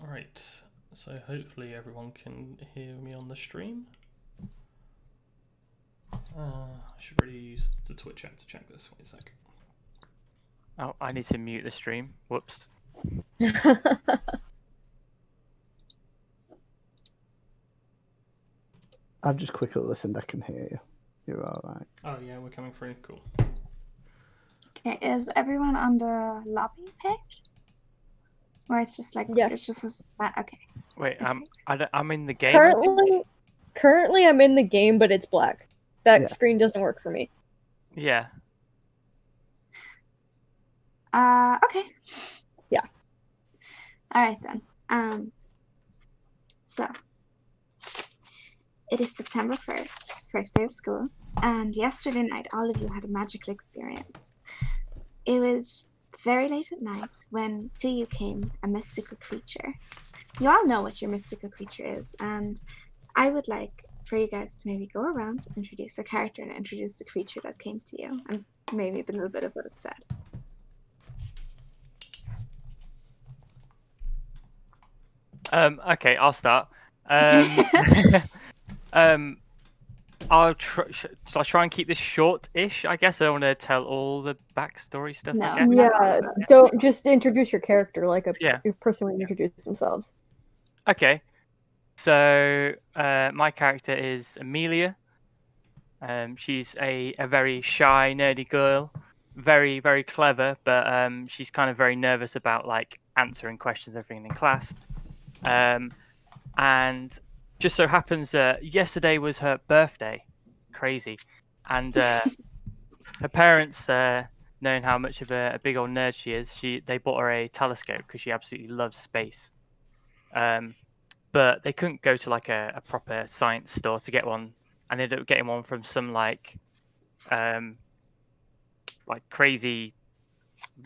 Alright, so hopefully everyone can hear me on the stream. I should really use the Twitch app to check this. Wait a sec. Oh, I need to mute the stream. Whoops. I've just quickly listened. I can hear you. You're all right. Oh yeah, we're coming through. Cool. Okay, is everyone on the lobby page? Or it's just like Yes. it's just okay. Wait, I'm in the game. Currently, I'm in the game, but it's black. That Yeah. screen doesn't work for me. Yeah. Okay. Yeah. All right then. So it is September 1st, first day of school, and yesterday night all of you had a magical experience. It was very late at night when to you came a mystical creature. You all know what your mystical creature is, and I would like for you guys to maybe go around, introduce a character, and introduce the creature that came to you, and maybe a little bit of what it said. Okay, I'll start. I'll try and keep this short-ish. I guess I don't want to tell all the backstory stuff. No. I guess. Yeah, don't just introduce your character like a person would introduce themselves. Okay. So my character is Amelia. She's a very shy, nerdy girl, very, very clever, but she's kind of very nervous about like answering questions, everything in class. And just so happens yesterday was her birthday, crazy, and her parents, knowing how much of a big old nerd she is, they bought her a telescope because she absolutely loves space. But they couldn't go to like a proper science store to get one, and they ended up getting one from some like crazy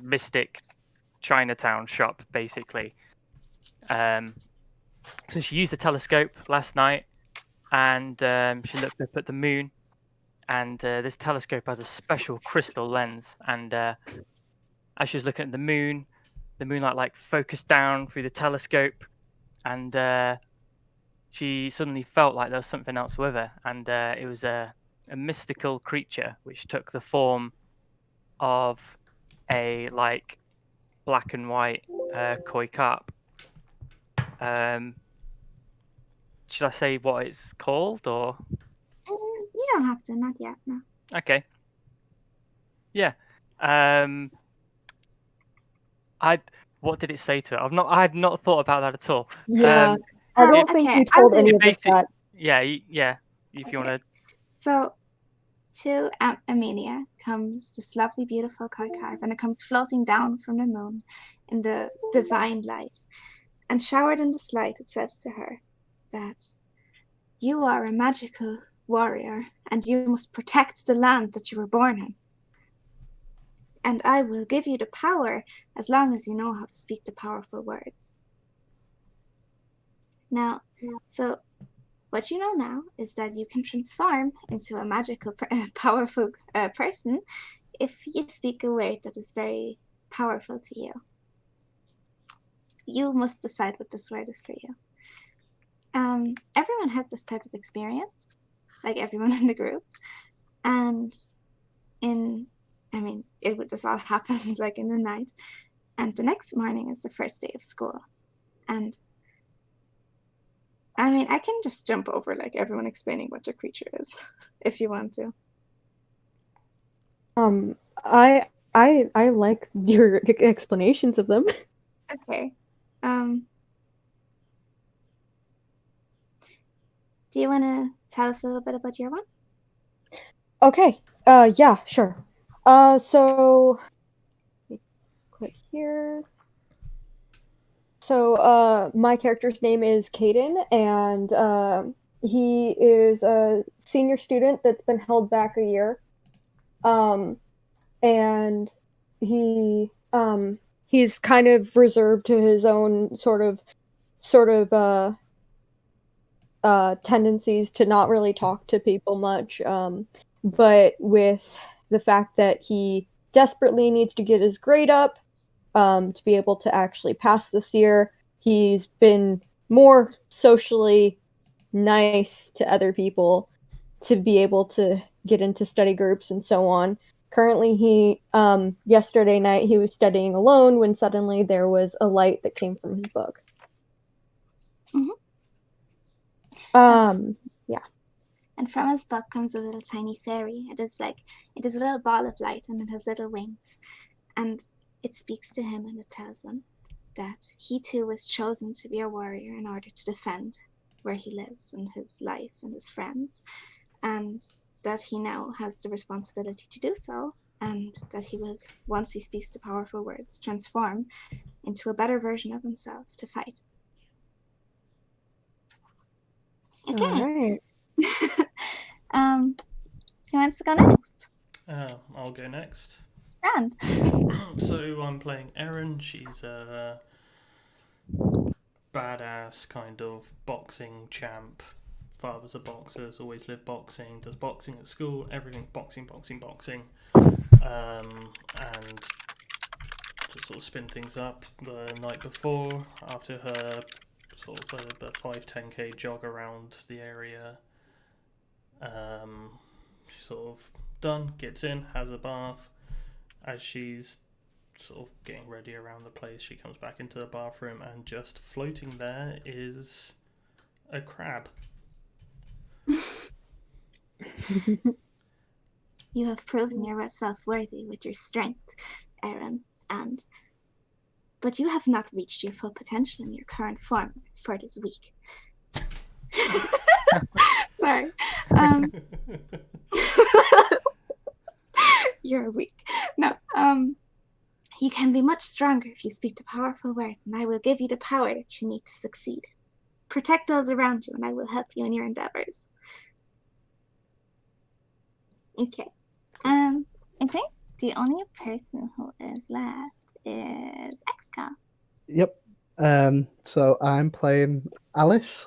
mystic Chinatown shop, basically. So she used the telescope last night, and she looked up at the moon, and this telescope has a special crystal lens, and as she was looking at the moonlight like focused down through the telescope, and she suddenly felt like there was something else with her, and it was a mystical creature which took the form of a like black and white koi carp. Should I say what it's called, or? You don't have to, not yet, no. Okay. Yeah. What did it say to it? I had not thought about that at all. Yeah, I don't think you told any of us that. Yeah. If you want to. So, to Amelia comes this lovely, beautiful koi carp, and it comes floating down from the moon in the divine light. And showered in this light, it says to her that you are a magical warrior, and you must protect the land that you were born in. And I will give you the power as long as you know how to speak the powerful words. Now, so what you know now is that you can transform into a magical, powerful person if you speak a word that is very powerful to you. You must decide what this word is for you. Everyone had this type of experience, like everyone in the group, and this all happens like in the night, and the next morning is the first day of school, and I can just jump over like everyone explaining what your creature is, if you want to. I like your explanations of them. Okay. Do you want to tell us a little bit about your one? Okay. Yeah, sure. So click here. So, my character's name is Caden, and he is a senior student that's been held back a year. And he's kind of reserved to his own sort of tendencies to not really talk to people much. But with the fact that he desperately needs to get his grade up to be able to actually pass this year, he's been more socially nice to other people to be able to get into study groups and so on. Currently, yesterday night he was studying alone when suddenly there was a light that came from his book. Mhm. Yeah. And from his book comes a little tiny fairy. It is a little ball of light, and it has little wings. And it speaks to him, and it tells him that he too was chosen to be a warrior in order to defend where he lives and his life and his friends, and that he now has the responsibility to do so, and that he will, once he speaks the powerful words, transform into a better version of himself to fight. Okay. All right. Who wants to go next? I'll go next. Rand. So I'm playing Erin. She's a badass kind of boxing champ. Father's a boxer, has always lived boxing, does boxing at school, everything boxing. And to sort of spin things up, the night before, after her sort of a 5-10k jog around the area, she's sort of done, gets in, has a bath. As she's sort of getting ready around the place, she comes back into the bathroom, and just floating there is a crab. You have proven yourself worthy with your strength, Erin, but you have not reached your full potential in your current form, for it is weak. Sorry. You're weak. No, you can be much stronger if you speak the powerful words, and I will give you the power that you need to succeed. Protect those around you, and I will help you in your endeavors. Okay. I think the only person who is left is XCOM. Yep. So I'm playing Alice.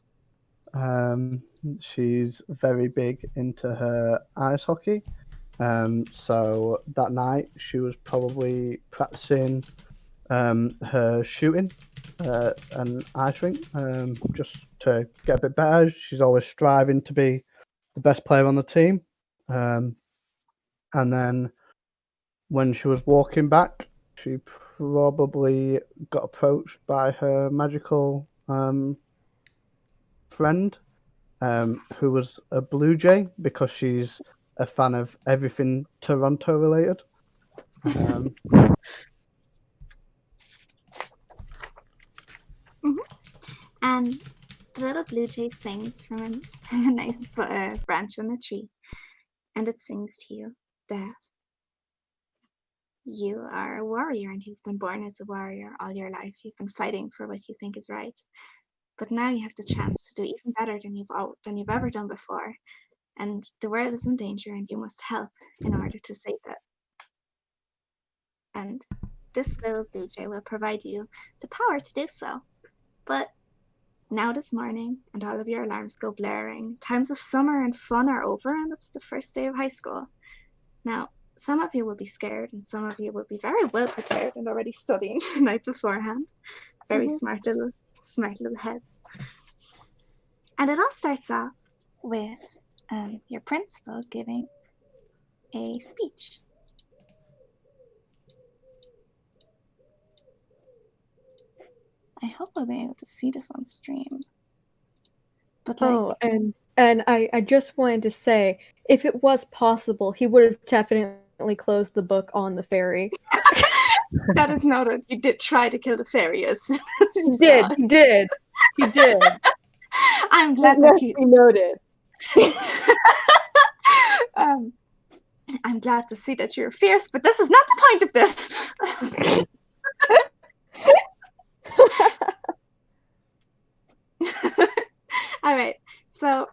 She's very big into her ice hockey. So that night she was probably practicing her shooting and ice rink just to get a bit better. She's always striving to be the best player on the team. And then when she was walking back, she probably got approached by her magical friend, who was a Blue Jay, because she's a fan of everything Toronto related. And the little blue jay sings from a nice branch on a tree, and it sings to you that you are a warrior, and you've been born as a warrior all your life. You've been fighting for what you think is right, but now you have the chance to do even better than you've ever done before. And the world is in danger, and you must help in order to save it. And this little blue jay will provide you the power to do so. But now this morning, and all of your alarms go blaring, times of summer and fun are over, and it's the first day of high school. Now, some of you will be scared, and some of you will be very well prepared and already studying the night beforehand. Very smart little heads. And it all starts off with your principal giving a speech. I hope I'll be able to see this on stream. But and I just wanted to say, if it was possible, he would have definitely closed the book on the fairy. That is noted. You did try to kill the fairy as soon as you saw it. He did. I'm glad that you noted. I'm glad to see that you're fierce, but this is not the point of this. All right, so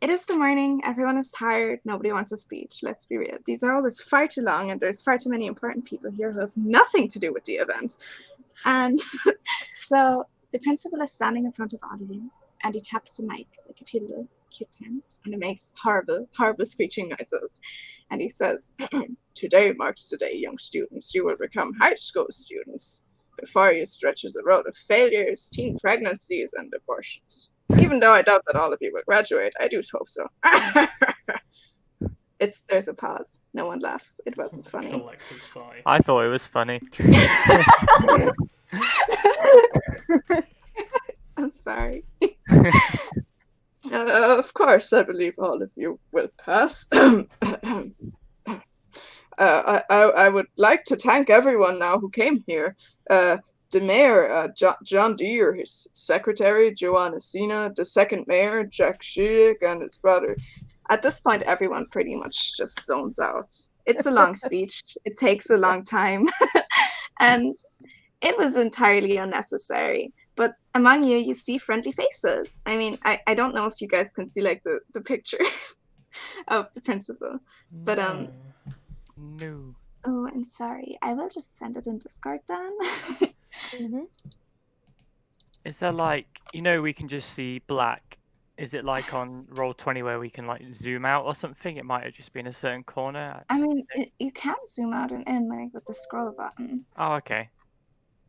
it is the morning. Everyone is tired. Nobody wants a speech. Let's be real. These are always far too long, and there's far too many important people here who have nothing to do with the event. And so the principal is standing in front of all of you, and he taps the mic like a few little cute hands, and it makes horrible, horrible screeching noises. And he says, "Today marks the day, young students. You will become high school students. Before you stretches a road of failures, teen pregnancies, and abortions. Even though I doubt that all of you will graduate, I do hope so. There's a pause. No one laughs. It wasn't funny. Collective sigh. I thought it was funny. I'm sorry. Of course, I believe all of you will pass. I would like to thank everyone now who came here. The mayor, John Deere, his secretary, Joanna Sina, the second mayor, Jack Schick, and his brother. At this point, everyone pretty much just zones out. It's a long speech. It takes a long time. And it was entirely unnecessary. But among you, you see friendly faces. I mean, I don't know if you guys can see like the picture of the principal. But No. Oh, I'm sorry. I will just send it in Discord then. Is there like, we can just see black? Is it like on Roll20 where we can like zoom out or something? It might have just been a certain corner. I mean, you can zoom out and in like with the scroll button. Oh, okay.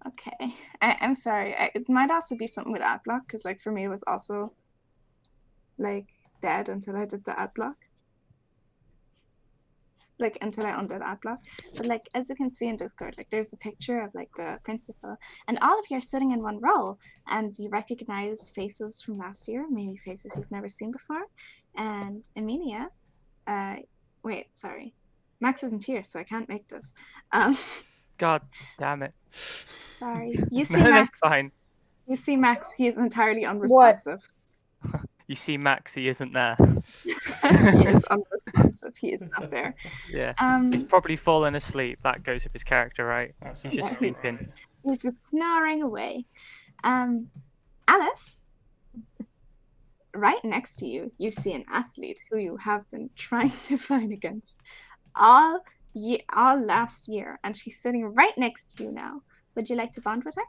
Okay. I'm sorry. It might also be something with adblock because like for me it was also like dead until I did the adblock. Like until I undid adblock. But like as you can see in Discord, like there's a picture of like the principal and all of you are sitting in one row and you recognize faces from last year, maybe faces you've never seen before. And Emilia, wait, sorry. Max isn't here, so I can't make this. God damn it. Sorry. You see No, Max. that's fine. You see Max, he is entirely unresponsive. You see Max, he isn't there. He is unresponsive. He is not there. Yeah. He's probably fallen asleep. That goes with his character, right? He's just sleeping. He's just snoring away. Alice, right next to you, you see an athlete who you have been trying to fight against all last year, and she's sitting right next to you now. Would you like to bond with her?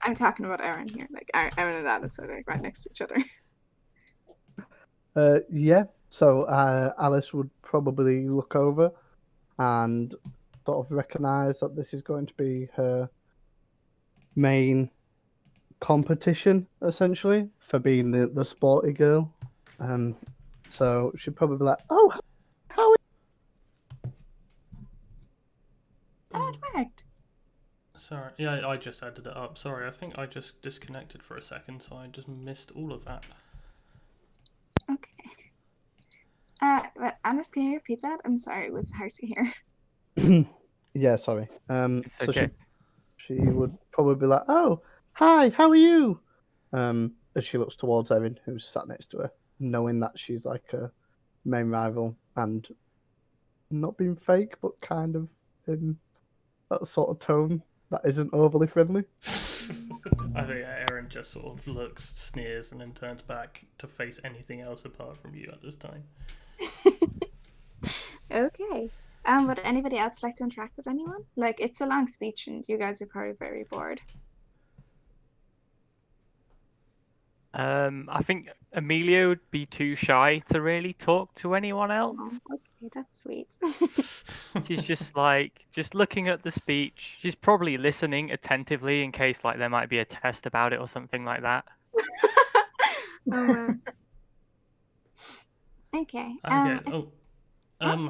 I'm talking about Erin here. Like Erin and Alice are like right next to each other. Yeah. So Alice would probably look over and sort of recognise that this is going to be her main competition, essentially, for being the sporty girl. So she'd probably be like, "Oh, how?" Oh, it worked. Sorry, yeah, I just added it up. Sorry, I think I just disconnected for a second, so I just missed all of that. Okay. But Alice, can you repeat that? I'm sorry, it was hard to hear. Yeah, sorry. It's So okay. she would probably be like, "Oh, hi, how are you?" As she looks towards Erin, who's sat next to her, knowing that she's like a main rival and not being fake, but kind of in that sort of tone that isn't overly friendly. I think Erin just sort of looks, sneers, and then turns back to face anything else apart from you at this time. Okay. Would anybody else like to interact with anyone? Like, it's a long speech, and you guys are probably very bored. I think Amelia would be too shy to really talk to anyone else. Oh, okay, that's sweet. She's just looking at the speech. She's probably listening attentively in case like there might be a test about it or something like that. Oh, okay.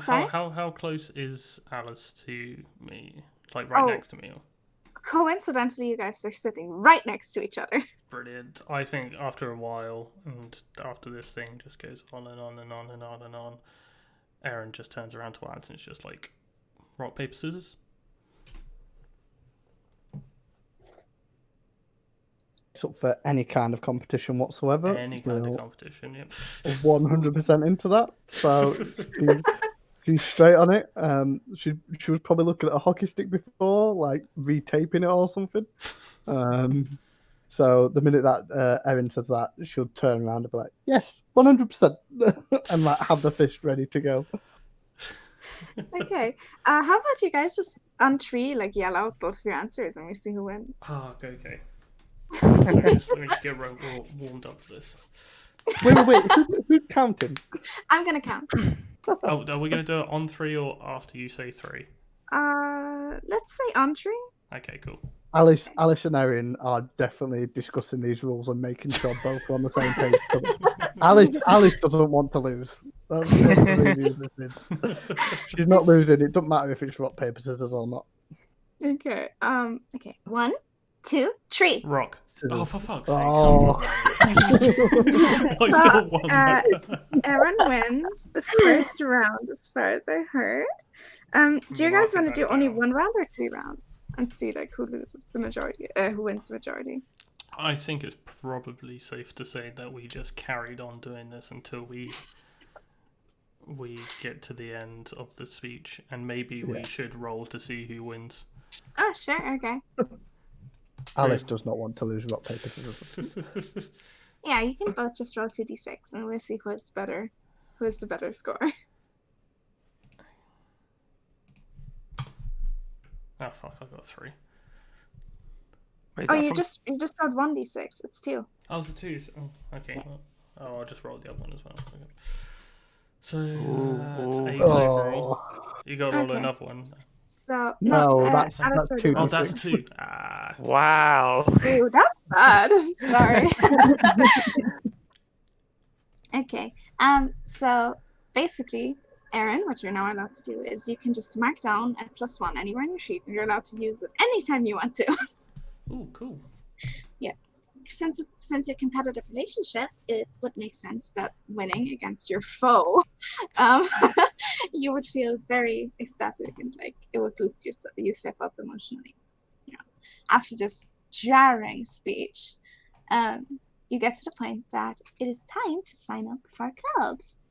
Sorry? How close is Alice to me? Like right next to me? Or? Coincidentally, you guys are sitting right next to each other. Brilliant. I think after a while, and after this thing just goes on and on and on and on and on, Erin just turns around to Alex and it's just like, rock, paper, scissors. So for any kind of competition whatsoever. Any kind of competition, yep. 100% into that. So she's straight on it. She was probably looking at a hockey stick before, like retaping it or something. So the minute that Erin says that, she'll turn around and be like, "Yes, 100%," and like have the fist ready to go. Okay. How about you guys just on tree like yell out both of your answers and we see who wins? Oh, okay. let me just get warmed up for this. Wait. Who's counting? I'm gonna count. Oh, are we gonna do it on 3 or after you say 3? Let's say entree. Okay, cool. Alice and Erin are definitely discussing these rules and making sure both are on the same page. Alice doesn't want to lose. That's the reason. She's not losing. It doesn't matter if it's rock, paper, scissors or not. Okay. Okay. 1, 2, 3. Rock. Oh, Scissors. for fuck's sake. Oh. I still won. Aaron wins the first round, as far as I heard. Do you guys Mark it want to back do only down. 1 round or 3 rounds and see like who loses the majority, who wins the majority? I think it's probably safe to say that we just carried on doing this until we get to the end of the speech, and maybe we should roll to see who wins. Oh, sure. Okay. Alice does not want to lose rock, paper, scissors. Yeah, you can both just roll 2d6 and we'll see who has the better score. Oh fuck! I got 3. Where's Oh, that you from? just rolled 1d6. It's 2. Oh, the 2s. Oh, okay. Well, I'll just roll the other one as well. Okay. So it's 8 overall. You got to roll Okay. another one. So No, that's Alice already two. Oh, rolled. that's 2. Ah. Wow. Ooh, that's bad. I'm sorry. Okay. So basically, Aaron, what you're now allowed to do is you can just mark down a +1 anywhere on your sheet, and you're allowed to use it anytime you want to. Ooh, cool. Since your competitive relationship, it would make sense that winning against your foe, you would feel very ecstatic and like it would boost yourself up emotionally. Yeah. After this jarring speech, you get to the point that it is time to sign up for clubs.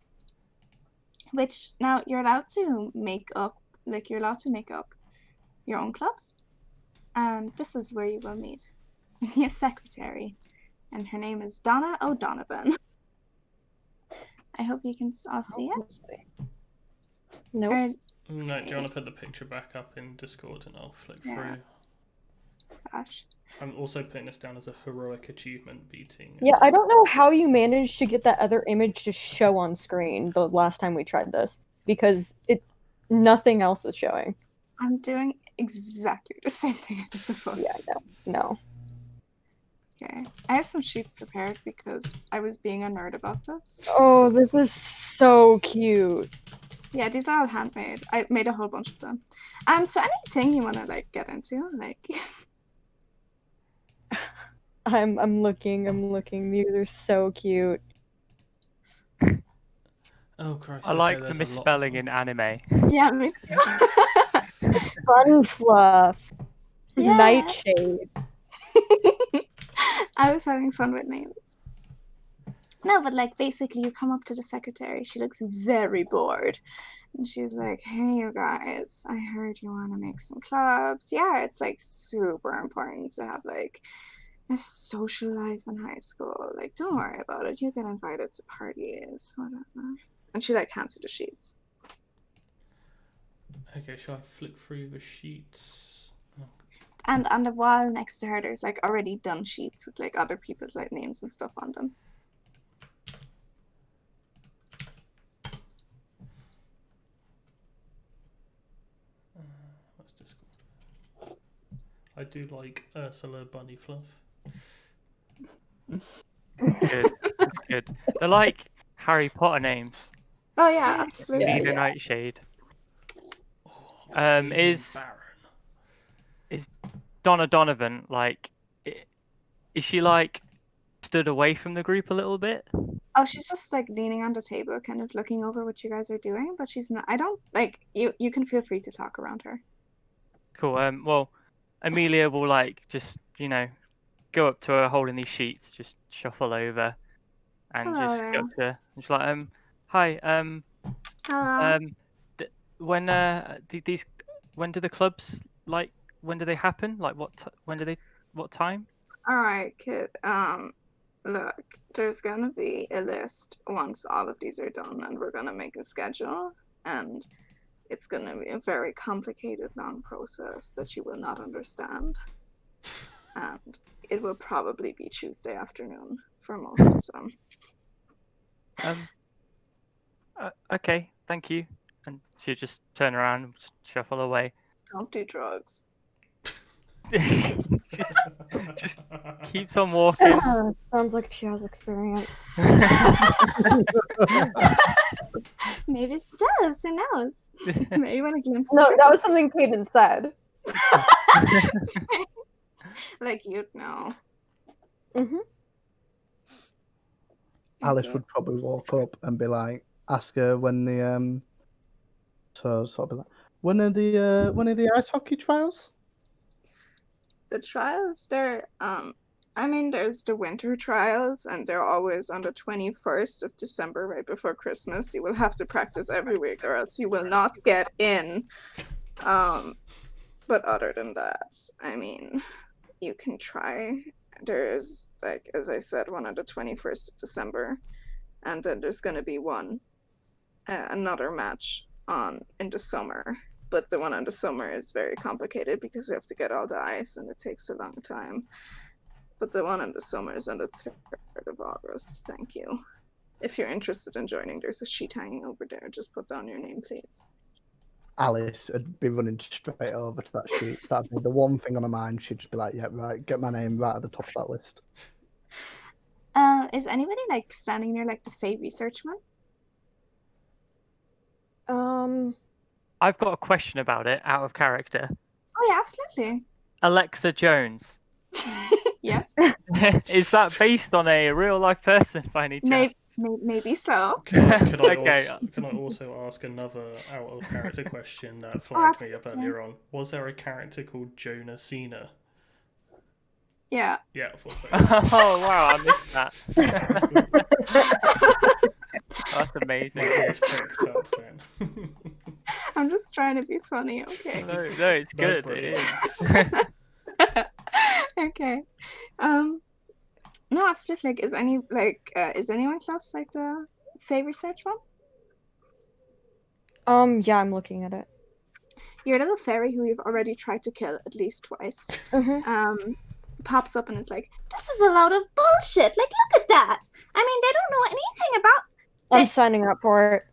Which now you're allowed to make up, your own clubs. And this is where you will meet your secretary. And her name is Donna O'Donovan. I hope you can all see it. Nope. Or, No, do you want to put the picture back up in Discord and I'll flick Yeah. through? gosh. I'm also putting this down as a heroic achievement beating. Yeah, I don't know how you managed to get that other image to show on screen the last time we tried this, because nothing else is showing. I'm doing exactly the same thing I did before. Yeah, no. Okay. I have some sheets prepared because I was being a nerd about this. Oh, this is so cute. Yeah, these are all handmade. I made a whole bunch of them. So anything you wanna like get into, like I'm looking. These are so cute. Oh Christ! I like the there's a lot misspelling more. in anime. yeah, me Fun fluff. Yeah. Nightshade. I was having fun with names. No, but like basically you come up to the secretary, she looks very bored. And she's like, hey you guys, I heard you wanna make some clubs. Yeah, it's like super important to have like a social life in high school. Like, don't worry about it. You get invited to parties, whatever. And she like hands you the sheets. Okay, shall I flick through the sheets? Oh, And on the wall next to her, there's like already done sheets with like other people's like names and stuff on them. what's Discord? I do like Ursula Bunny Fluff. Good. That's good. They're like Harry Potter names. Oh yeah, absolutely. Yeah, Nina yeah. Nightshade. Octavian Is Baron. Donna Donovan like? Is she like stood away from the group a little bit? Oh, she's just like leaning on the table, kind of looking over what you guys are doing, but she's not. I don't like you. You can feel free to talk around her. Cool. Well, Amelia will like just go up to her holding these sheets, just shuffle over, and Hello just there. go up to her. And she's like, hi, Hello. when these when do the clubs like when do they happen? Like what time? All right, kid. Look, there's gonna be a list once all of these are done, and we're gonna make a schedule, and it's gonna be a very complicated, long process that you will not understand, and it will probably be Tuesday afternoon for most of them. Okay, thank you. And she'll just turn around and shuffle away. Don't do drugs. just keeps on walking. Sounds like she has experience. Maybe it does. Who knows? Maybe when a glimpse. No, the that was something Kaden said. truth. Like you'd know. Mm-hmm. Alice Okay. would probably walk up and be like, ask her when the so sort of like, when are the ice hockey trials? The trials, I mean, there's the winter trials, and they're always on the 21st of December, right before Christmas. You will have to practice every week, or else you will not get in. But other than that, I mean, you can try. There's, like, as I said, one on the 21st of December, and then there's going to be another match in the summer. But the one in the summer is very complicated because we have to get all the ice and it takes a long time. But the one in the summer is on the 3rd of August. Thank you. If you're interested in joining, there's a sheet hanging over there. Just put down your name, please. Alice would be running straight over to that sheet. That'd be the one thing on her mind. She'd just be like, "Yeah, right, get my name right at the top of that list." Is anybody like standing near like the Fey research one? I've got a question about it, out of character. Oh yeah, absolutely. Alexa Jones. Yes. Is that based on a real life person by any chance? Maybe so. Could I Okay. also ask another out of character question that flagged me up earlier on? Was there a character called Jonah Cena? Yeah. Yeah, I thought so. Oh wow, I missed that. That's amazing. My ears pricked up then. I'm just trying to be funny, okay? No, it's good. It brilliant. is. Okay. No, absolutely. Like, is anyone close like the Fey research one? Yeah, I'm looking at it. Your little fairy who you've already tried to kill at least twice. Mm-hmm. Pops up and is like, "This is a load of bullshit. Like, look at that. I mean, they don't know anything about." I'm signing up for it.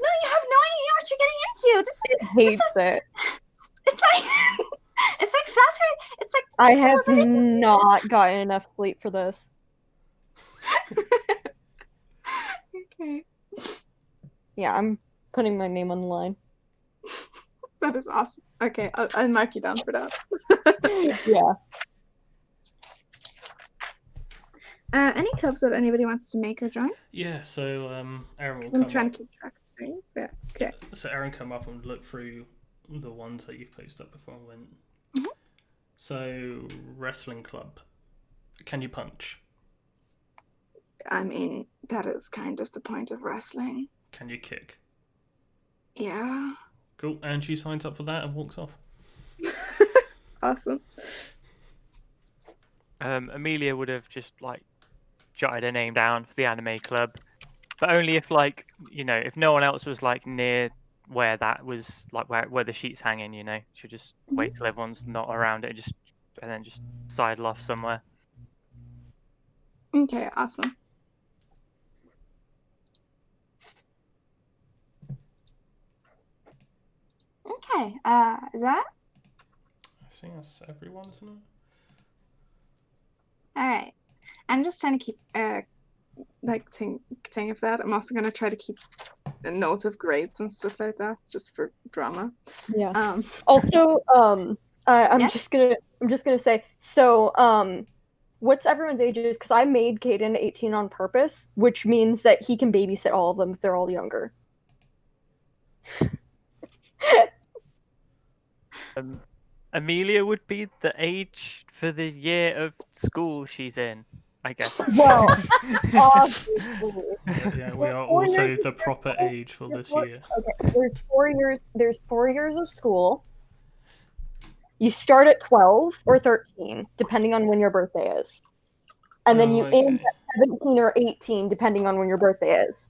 No, you have no idea what you're getting into. This is. It hates it. It's like. It's like flattering. It's like. I have not gotten enough sleep for this. Okay. Yeah, I'm putting my name on the line. That is awesome. Okay, I'll mark you down for that. Yeah. Any clubs that anybody wants to make or join? Yeah, so Aaron will I'm come trying up. to keep track of things. Yeah. Okay. So Aaron come up and look through the ones that you've posted up before I went. Mhm. So wrestling club. Can you punch? I mean, that is kind of the point of wrestling. Can you kick? Yeah. Cool. And she signs up for that and walks off. Awesome. Amelia would have just like jotted her name down for the anime club, but only if like if no one else was like near where that was like where the sheet's hanging. She'll just wait till everyone's not around it, and then just sidle off somewhere. Okay. Awesome. Okay. Is that? I think that's everyone, isn't it? All right. I'm just trying to keep think of that. I'm also gonna try to keep a note of grades and stuff like that, just for drama. Yeah. Also, I'm Yeah? just gonna say, so what's everyone's ages? Because I made Caden 18 on purpose, which means that he can babysit all of them if they're all younger. Amelia would be the age for the year of school she's in, I guess. Well, obviously. Yeah, we are 4 also years the of proper school. age for this Four- year. Okay, there's 4 years. There's 4 years of school. You start at 12 or 13, depending on when your birthday is, and then Oh, you okay. end at 17 or 18, depending on when your birthday is.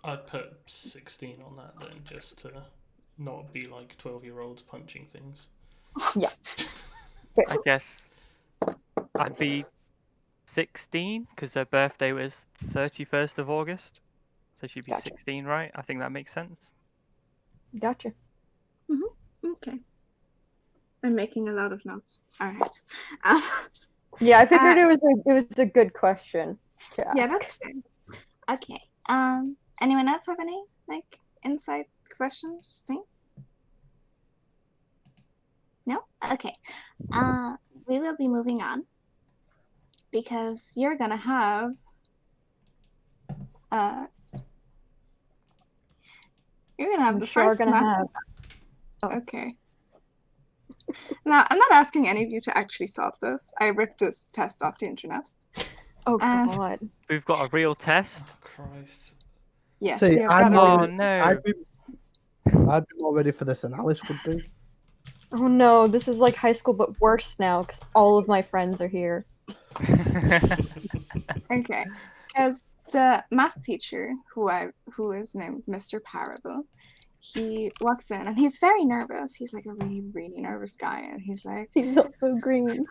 I'd put 16 on that then, just to not be like 12-year-olds punching things. Yeah. I guess I'd be 16 because her birthday was 31st of August, so she'd be Gotcha. 16, right? I think that makes sense. Gotcha. Okay. I'm making a lot of notes. All right. Yeah, I figured it was a good question to ask. Yeah, that's fair. Okay. Anyone else have any like insight questions, things? No? Okay. We will be moving on because you're gonna have the Sure first gonna math. have. Oh. Okay. Now, I'm not asking any of you to actually solve this. I ripped this test off the internet. Oh And- god. We've got a real test. Oh, Christ. Yes, See, you've got I'm a Oh ready. no. I'd be more ready for this than Alice would be. Oh no, this is like high school but worse now because all of my friends are here. Okay, because the math teacher who is named Mr. Parable, he walks in and he's very nervous. He's like a really, really nervous guy, and he's like, He's not so green.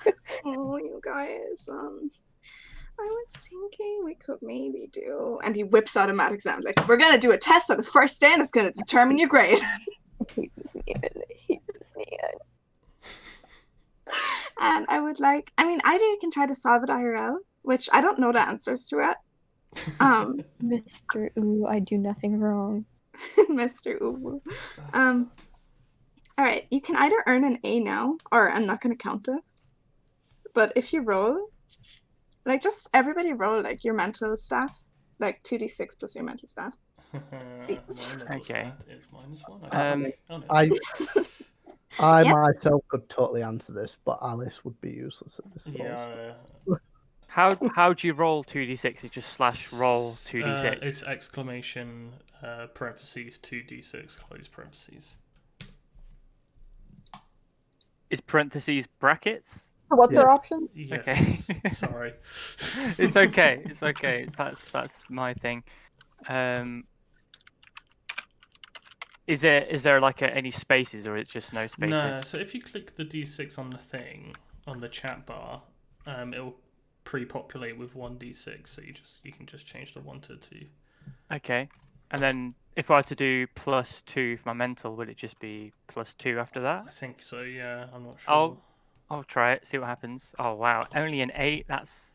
"Oh, you guys, I was thinking we could maybe do," and he whips out a math exam like, "We're gonna do a test on the first day, and it's gonna determine your grade." I hate this man. I hate this man. And I would like, I mean, either you can try to solve it IRL, which I don't know the answers to it. Mr. Ooh, I do nothing wrong. Mr. Uwu. All right, you can either earn an A now, or I'm not going to count this. But if you roll, like, just everybody roll, like, your mental stat, like 2d6 plus your mental stat. Okay. It's -1. Oh, no. I Yeah. myself could totally answer this, but Alice would be useless at this. sort of stuff. Yeah. How do you roll 2d6? It's just /roll 2d6. It's exclamation parentheses 2d6 close parentheses. Is parentheses brackets? So what's Yeah. our option? Yes. Okay. Sorry. It's okay. It's okay. That's my thing. Is there like any spaces, or it's just no spaces? No. So if you click the d6 on the thing on the chat bar, it'll pre-populate with 1d6. So you can just change the 1 to 2. Okay. And then if I was to do +2 for my mental, would it just be +2 after that? I think so. Yeah. I'm not sure. I'll try it. See what happens. Oh wow, only an 8. That's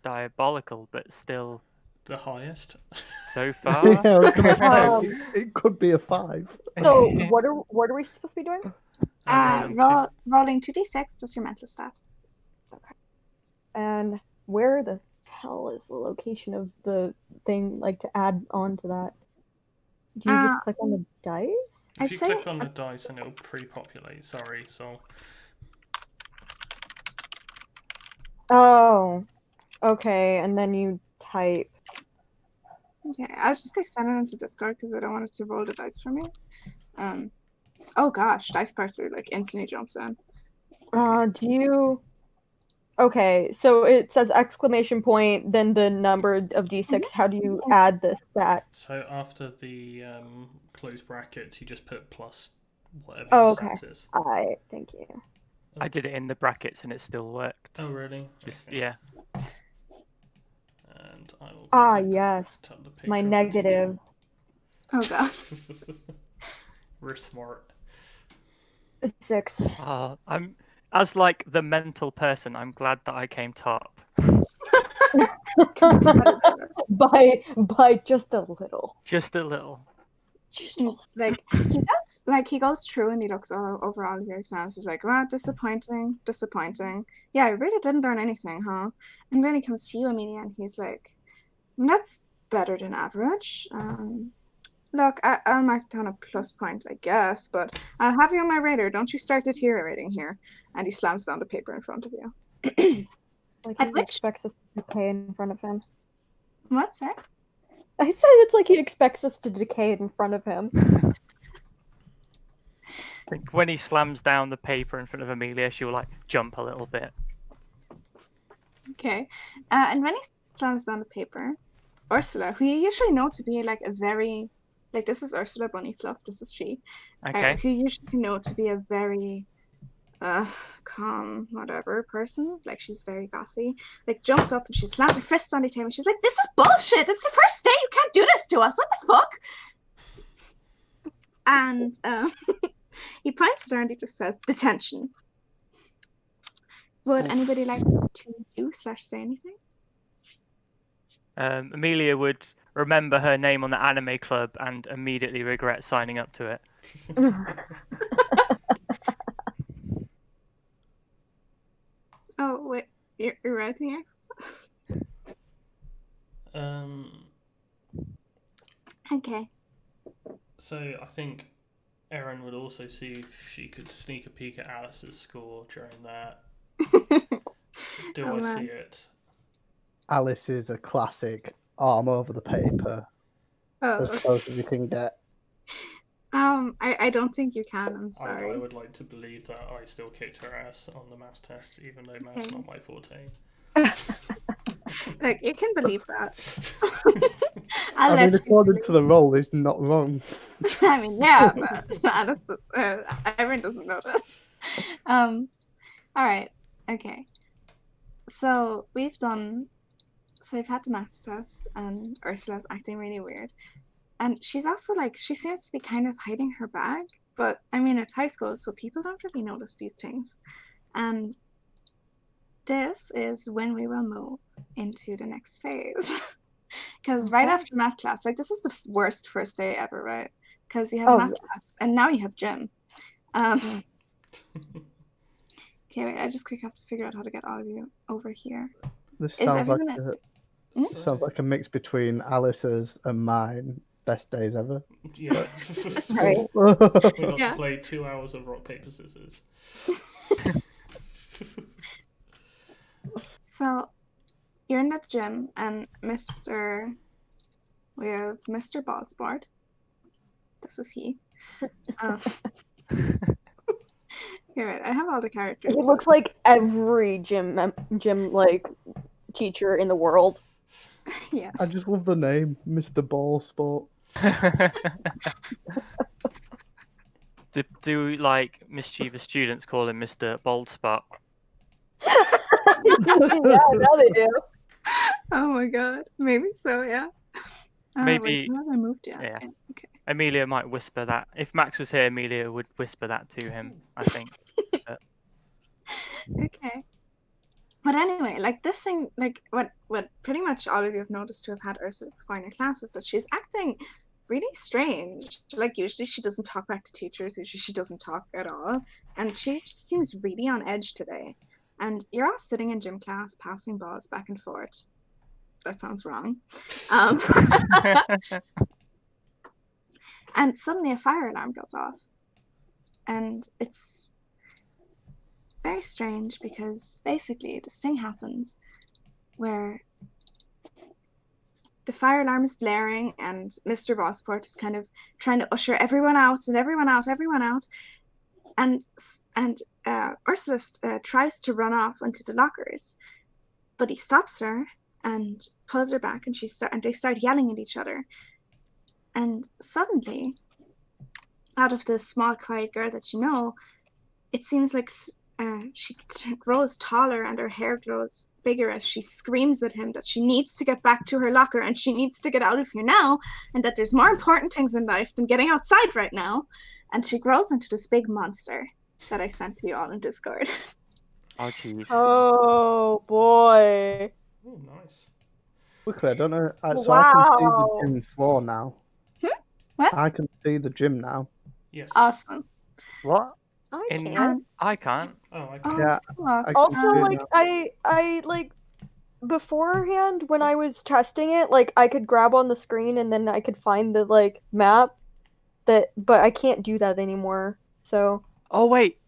diabolical, but still The highest. so far. Yeah, I was gonna Um, say, it could be a 5. So what are we supposed to be doing? Rolling 2d6 plus your mental stat. And where the hell is the location of the thing like to add on to that? Do you just click on the dice? If I'd you say- click on the dice and it'll pre-populate. Sorry. So Oh, okay. And then you type. Okay, I'll just go send it into Discord because I don't want it to roll the dice for me. Oh gosh, Dice Parser like instantly jumps in. Do you? Okay, so it says exclamation point, then the number of d6. How do you add this stat? So after the close brackets, you just put plus whatever Oh, the okay. stat is. Thank you. I did it in the brackets and it still worked. Oh really? Just Okay. yeah. And I will. Yes. tap the My picture of the negative. Oh gosh. teacher. We're smart. 6. I'm as like the mental person. I'm glad that I came top. by just a little. Just a little. Like he does, like he goes through and he looks over all of your exams. He's like, "Well, disappointing. Yeah, I really didn't learn anything, huh?" And then he comes to you, Amelia, and he's like, "That's better than average. Look, I'll mark down a plus point, I guess, but I'll have you on my radar. Don't you start deteriorating here." And he slams down the paper in front of you. Like At he which- expects us to decay in front of him. What, sir? I said it's like he expects us to decay in front of him. I think when he slams down the paper in front of Amelia, she'll like jump a little bit. Okay. And when he slams down the paper, Ursula, who you usually know to be like a very, like this is Ursula Bunnyfluff, this is she, Okay. who you usually know to be a very calm, whatever person, like she's very gossy, like jumps up and she slams her fists on the table and she's like, "This is bullshit! It's the first day, you can't do this to us! What the fuck?" And he points at her and he just says, "Detention." Would anybody like to do/say anything? Amelia would remember her name on the anime club and immediately regret signing up to it. Oh, wait. You're writing X? Okay. So I think Erin would also see if she could sneak a peek at Alice's score during that. Do Oh, I man. see it? Alice is a classic arm over the paper, Oh, as close as you can get. I don't think you can. I'm I sorry. would like to believe that I still kicked her ass on the maths test, even though maths Okay. not my forte. Look, you can believe that. I I'll mean, let you according believe. to the role, it's not wrong. I mean, yeah, but Alice Erin doesn't know this. All right, okay. So we've had the maths test, and Ursula's acting really weird, and she's also like, she seems to be kind of hiding her bag. But I mean, it's high school, so people don't really notice these things, and this is when we will move into the next phase. Because right Okay. after math class, like, this is the worst first day ever, right? Because you have Oh, math yeah. class, and now you have gym. Okay, wait, I just quick have to figure out how to get all of you over here. This Is sounds like everyone sounds like a mix between Alice's and mine. Best days ever. Yeah. Right. We got Yeah. to play 2 hours of rock, paper, scissors. So you're in the gym, and we have Mr. Ballsport. This is he. Here, wait, I have all the characters. He looks like every gym like teacher in the world. Yes. I just love the name, Mr. Ball Sport. do like mischievous students call him Mr. Bald Spot? Yeah, now they do. Oh my god. Maybe so, yeah. Maybe- Wait, have I moved yet? yeah. Okay. Amelia might whisper that. If Max was here, Amelia would whisper that to him, I think. Okay. But anyway, like, this thing, like, what pretty much all of you have noticed to have had Ursula before in your class is that she's acting really strange. Like, usually she doesn't talk back to teachers, usually she doesn't talk at all, and she just seems really on edge today. And you're all sitting in gym class, passing balls back and forth. That sounds wrong. And suddenly a fire alarm goes off. And it's very strange because basically this thing happens where the fire alarm is blaring and Mr. Bossport is kind of trying to usher everyone out and everyone out. And Ursula tries to run off into the lockers, but he stops her and pulls her back, and they start yelling at each other. And suddenly, out of the small, quiet girl that you know, it seems like she grows taller and her hair grows bigger as she screams at him that she needs to get back to her locker and she needs to get out of here now, and that there's more important things in life than getting outside right now. And she grows into this big monster that I sent to you all in Discord. Oh, jeez. Oh boy. Oh, nice. Quickly, I don't know. So I can see the Wow. gym floor now. What? I can see the gym now. Yes. Awesome. What? I In- can't. I can't. Oh, I Oh, can. Yeah, fuck. I can Also, see it like now. I like beforehand when I was testing it, like I could grab on the screen and then I could find the like map but I can't do that anymore. So Oh, wait.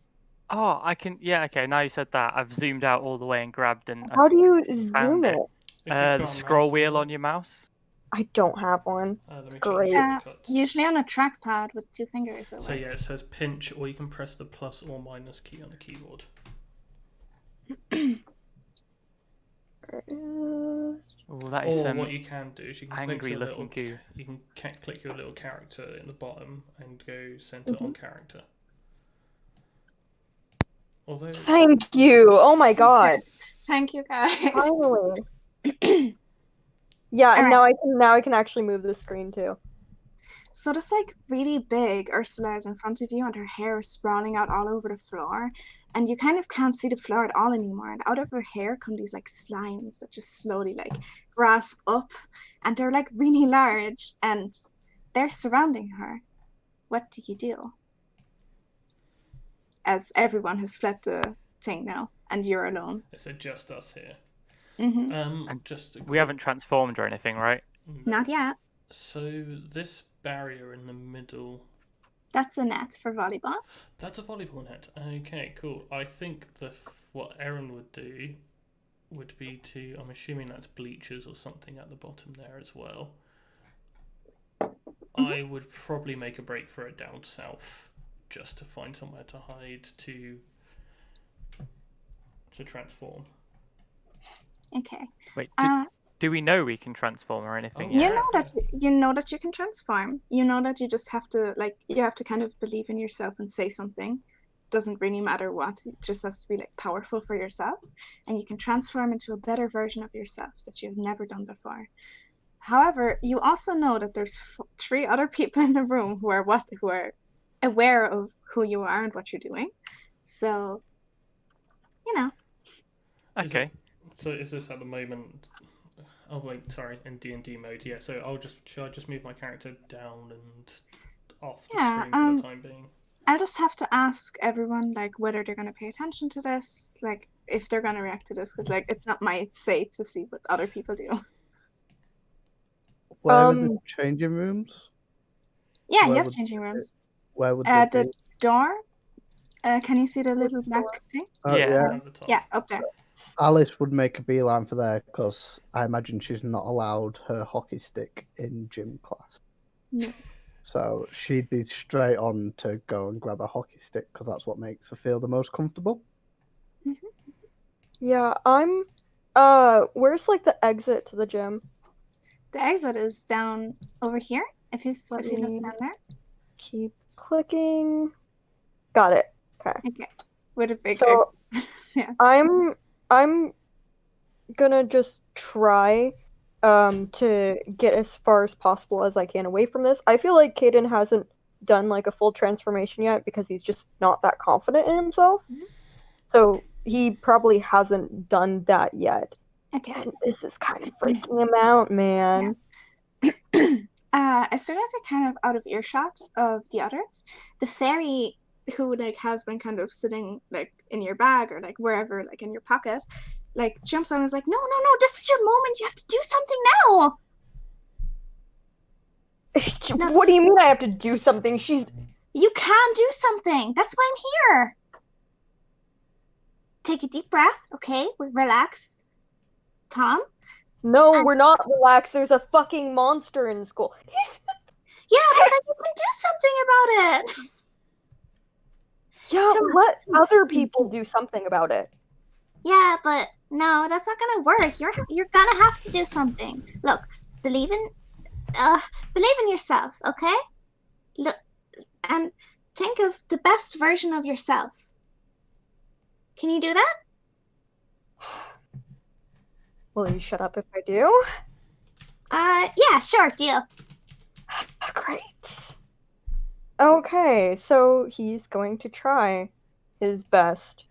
Oh, I can. Yeah, okay. Now you said that. I've zoomed out all the way and grabbed and how do you found zoom it. it? If you've The got a scroll mouse wheel wheel, on your mouse. I don't have one. let me check Great. shortcuts. Usually on a trackpad with 2 fingers. So yeah, it says pinch, or you can press the plus or minus key on the keyboard. Oh, that is Or what you can do is you can click angry your looking little, goo. you can click your little character in the bottom and go center on character. Although Thank you. Oh my god. Thank you, guys. Finally. Yeah, and Alright. now I can actually move the screen too. So this like really big Ursula is in front of you, and her hair is sprawling out all over the floor, and you kind of can't see the floor at all anymore. And out of her hair come these like slimes that just slowly like grasp up, and they're like really large, and they're surrounding her. What do you do? As everyone has fled the thing now, and you're alone. It's just us here. Mm-hmm. And Just a We haven't transformed or anything, right? Not yet. So this barrier in the middle, That's a net for volleyball. that's a volleyball net. Okay, cool. I think what Erin would do would be to, I'm assuming that's bleachers or something at the bottom there as well. I would probably make a break for it down south, just to find somewhere to hide to transform. Okay. Wait, Uh, do we know we can transform or anything Oh, you yet? know that you know that you can transform. You know that you just have to you have to kind of believe in yourself and say something. Doesn't really matter what. It just has to be like powerful for yourself, and you can transform into a better version of yourself that you've never done before. However, you also know that there's 3 other people in the room who are aware of who you are and what you're doing. So, you know. Okay. So is this at the moment? Oh wait, sorry, in D&D mode. Yeah. So should I just move my character down and off the Yeah, screen for the time being? I'll just have to ask everyone like whether they're gonna pay attention to this, like if they're gonna react to this, because like it's not my say to see what other people do. Where are the changing rooms? Yeah, Where you have would changing rooms. Where would they The be? door. Can you see the little black thing? Oh, Yeah. At the top. Yeah, up there. Alice would make a beeline for there because I imagine she's not allowed her hockey stick in gym class. No. So she'd be straight on to go and grab a hockey stick because that's what makes her feel the most comfortable. Yeah, I'm. Where's like the exit to the gym? The exit is down over here. If you Let look me- down there. Keep clicking. Got it. Okay. Okay. With a big So- exit. Yeah. I'm gonna just try to get as far as possible as I can away from this. I feel like Caden hasn't done like a full transformation yet because he's just not that confident in himself. Mhm. So he probably hasn't done that yet. Okay. And this is kind of freaking him out, man. As soon as you're kind of out of earshot of the others, the fairy who like has been kind of sitting like in your bag or like wherever, like in your pocket, like jumps on and is like, no, this is your moment. You have to do something now. What do you mean I have to do something? You can do something. That's why I'm here. Take a deep breath, okay? Relax. Calm. No, we're not relaxed. There's a fucking monster in school. Yeah, but then you can do something about it. Yeah, let other people do something about it. Yeah, but no, that's not gonna work. You're gonna have to do something. Look, believe in yourself, okay? Look, and think of the best version of yourself. Can you do that? Will you shut up if I do? Yeah, sure, deal. Great. Okay, so he's going to try his best.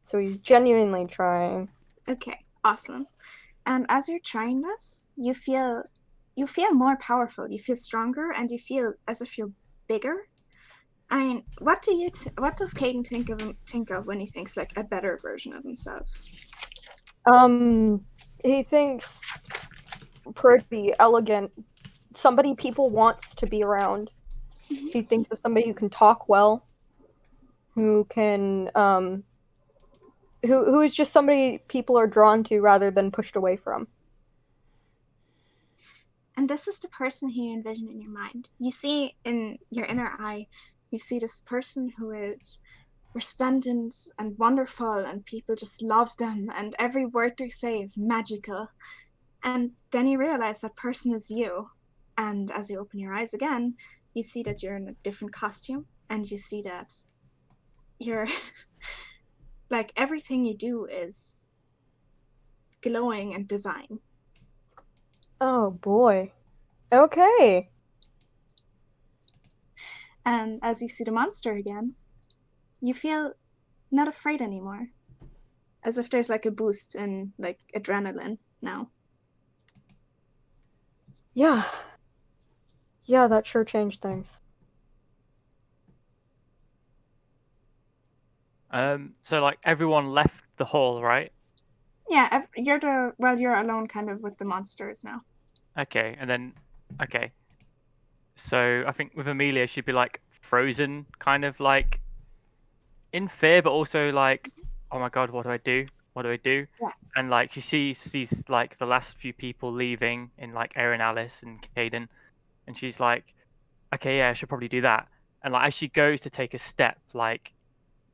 So he's genuinely trying. Okay, awesome. And as you're trying this, you feel more powerful. You feel stronger, and you feel as if you're bigger. I mean, what does Caden think of when he thinks like a better version of himself? He thinks for it to be elegant, somebody people wants to be around. He thinks of somebody who can talk well, who can who is just somebody people are drawn to rather than pushed away from. And this is the person who you envision in your mind. You see in your inner eye, you see this person who is resplendent and wonderful, and people just love them, and every word they say is magical. And then you realize that person is you. And as you open your eyes again, you see that you're in a different costume, and you see that you're like everything you do is glowing and divine. Oh boy. Okay. And as you see the monster again, you feel not afraid anymore. As if there's like a boost in like adrenaline now. Yeah. Yeah, that sure changed things. So like everyone left the hall, right? Yeah, you're alone kind of with the monsters now. Okay, and then okay. So I think with Amelia, she'd be like frozen, kind of like in fear, but also like, oh my god, what do I do? What do I do? Yeah. And like she sees these like the last few people leaving in like Erin, Alice, and Caden, and she's like, okay, yeah, I should probably do that. And like as she goes to take a step, like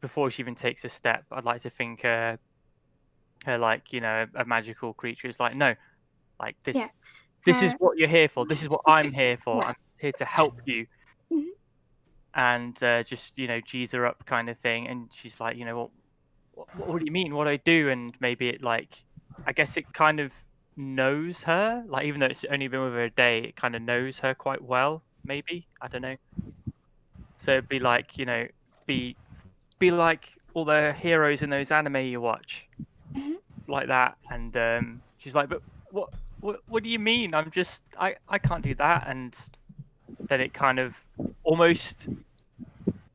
before she even takes a step, I'd like to think her like a magical creature is like, no, like this. Yeah. This is Her- what you're here for. This is what I'm here for. Yeah. I'm here to help you. Mhm. And just G's her up kind of thing. And she's like, what do you mean? What do I do? And maybe it like, I guess it kind of knows her. Like even though it's only been with her a day, it kind of knows her quite well. Maybe I don't know. So it'd be like be like all the heroes in those anime you watch, Mhm. like that. And she's like, but what do you mean? I can't do that. And then it kind of almost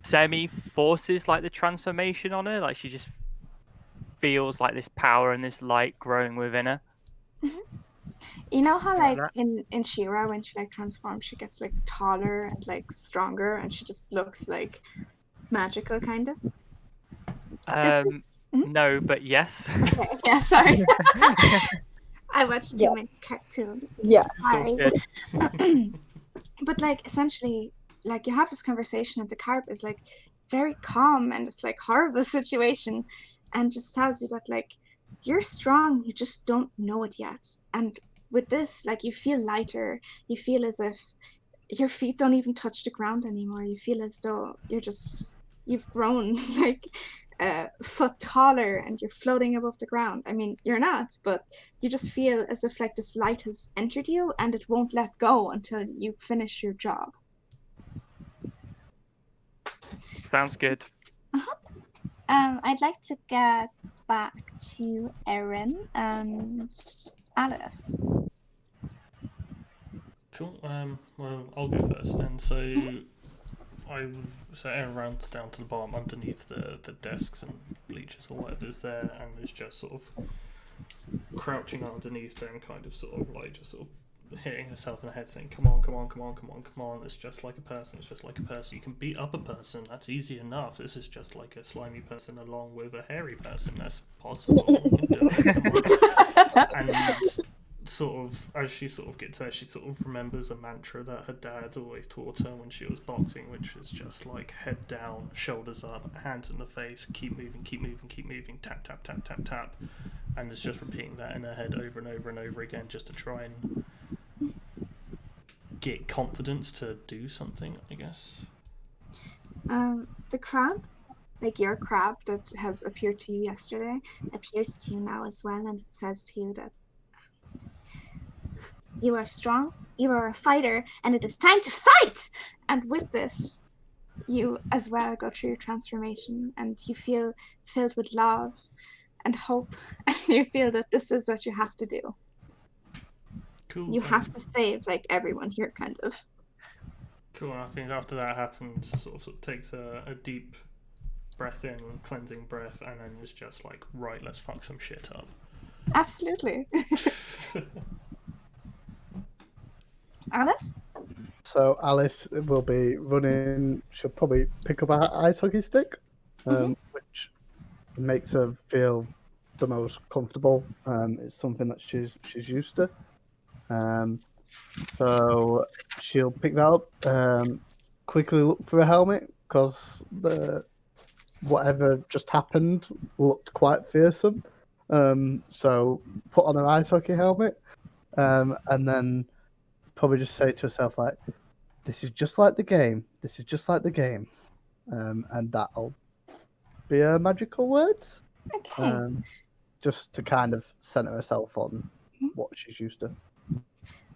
semi forces like the transformation on her. Like she just feels like this power and this light growing within her. You know how Like like in She-Ra when she like transforms, she gets like taller and like stronger, and she just looks like magical kind of. No, but yes. Okay, yeah, sorry. I watched too Yeah. many cartoons. Yes. Sorry. Good. But like essentially, like you have this conversation, and the carp is like very calm, and it's like horrible situation, and just tells you that like you're strong, you just don't know it yet. And with this, like you feel lighter, you feel as if your feet don't even touch the ground anymore. You feel as though you've grown like a foot taller, and you're floating above the ground. I mean, you're not, but you just feel as if like this light has entered you, and it won't let go until you finish your job. Sounds good. I'd like to get back to Erin and Alice. Cool. Well, I'll go first then. So Erin runs down to the bottom underneath the desks and bleachers or whatever's there, and is just sort of crouching underneath them, kind of sort of like just sort of hitting herself in the head, saying, "Come on, come on, come on, come on, come on! It's just like a person. It's just like a person. You can beat up a person. That's easy enough. This is just like a slimy person along with a hairy person. That's possible. You can do it. Come on." And sort of as she sort of gets there, she sort of remembers a mantra that her dad always taught her when she was boxing, which is just like head down, shoulders up, hands in the face, keep moving, keep moving, keep moving, tap, tap, tap, tap, tap, and it's just repeating that in her head over and over and over again, just to try and get confidence to do something, I guess. The crab, like your crab that has appeared to you yesterday, appears to you now as well, and it says to you that you are strong, you are a fighter, and it is time to fight! And with this, you as well go through your transformation, and you feel filled with love and hope, and you feel that this is what you have to do. Cool. You have to save like everyone here, kind of. Cool. And I think after that happens, sort of takes a deep breath in, cleansing breath, and then is just like, right, let's fuck some shit up. Absolutely. Alice? So Alice will be running. She'll probably pick up a ice hockey stick, which makes her feel the most comfortable. It's something that she's used to. So she'll pick that up. Quickly look for a helmet, because whatever just happened looked quite fearsome. So put on an ice hockey helmet, and then probably just say to herself like, "This is just like the game. This is just like the game," and that'll be her magical words. Okay. Just to kind of center herself on what she's used to.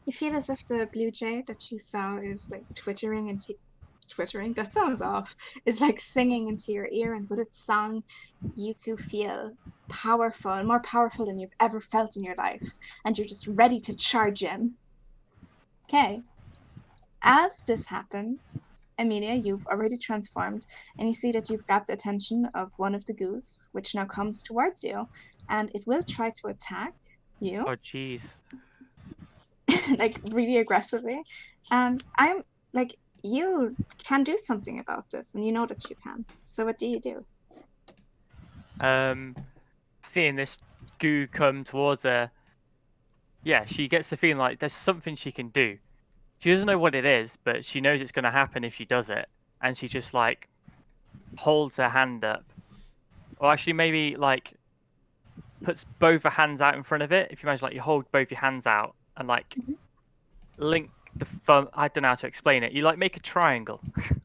You feel as if the blue jay that you saw is like twittering and twittering, that sounds off, is like singing into your ear, and with its song, you two feel powerful, more powerful than you've ever felt in your life, and you're just ready to charge in. Okay. As this happens, Amelia, you've already transformed, and you see that you've grabbed the attention of one of the goose, which now comes towards you, and it will try to attack you, Oh, jeez. like really aggressively. And I'm like, you can do something about this, and you know that you can. So what do you do? Seeing this goo come towards her, yeah, she gets the feeling like there's something she can do. She doesn't know what it is, but she knows it's going to happen if she does it, and she just like holds her hand up, or actually maybe like puts both her hands out in front of it. If you imagine like you hold both your hands out and like link the thumb. I don't know how to explain it. You like make a triangle,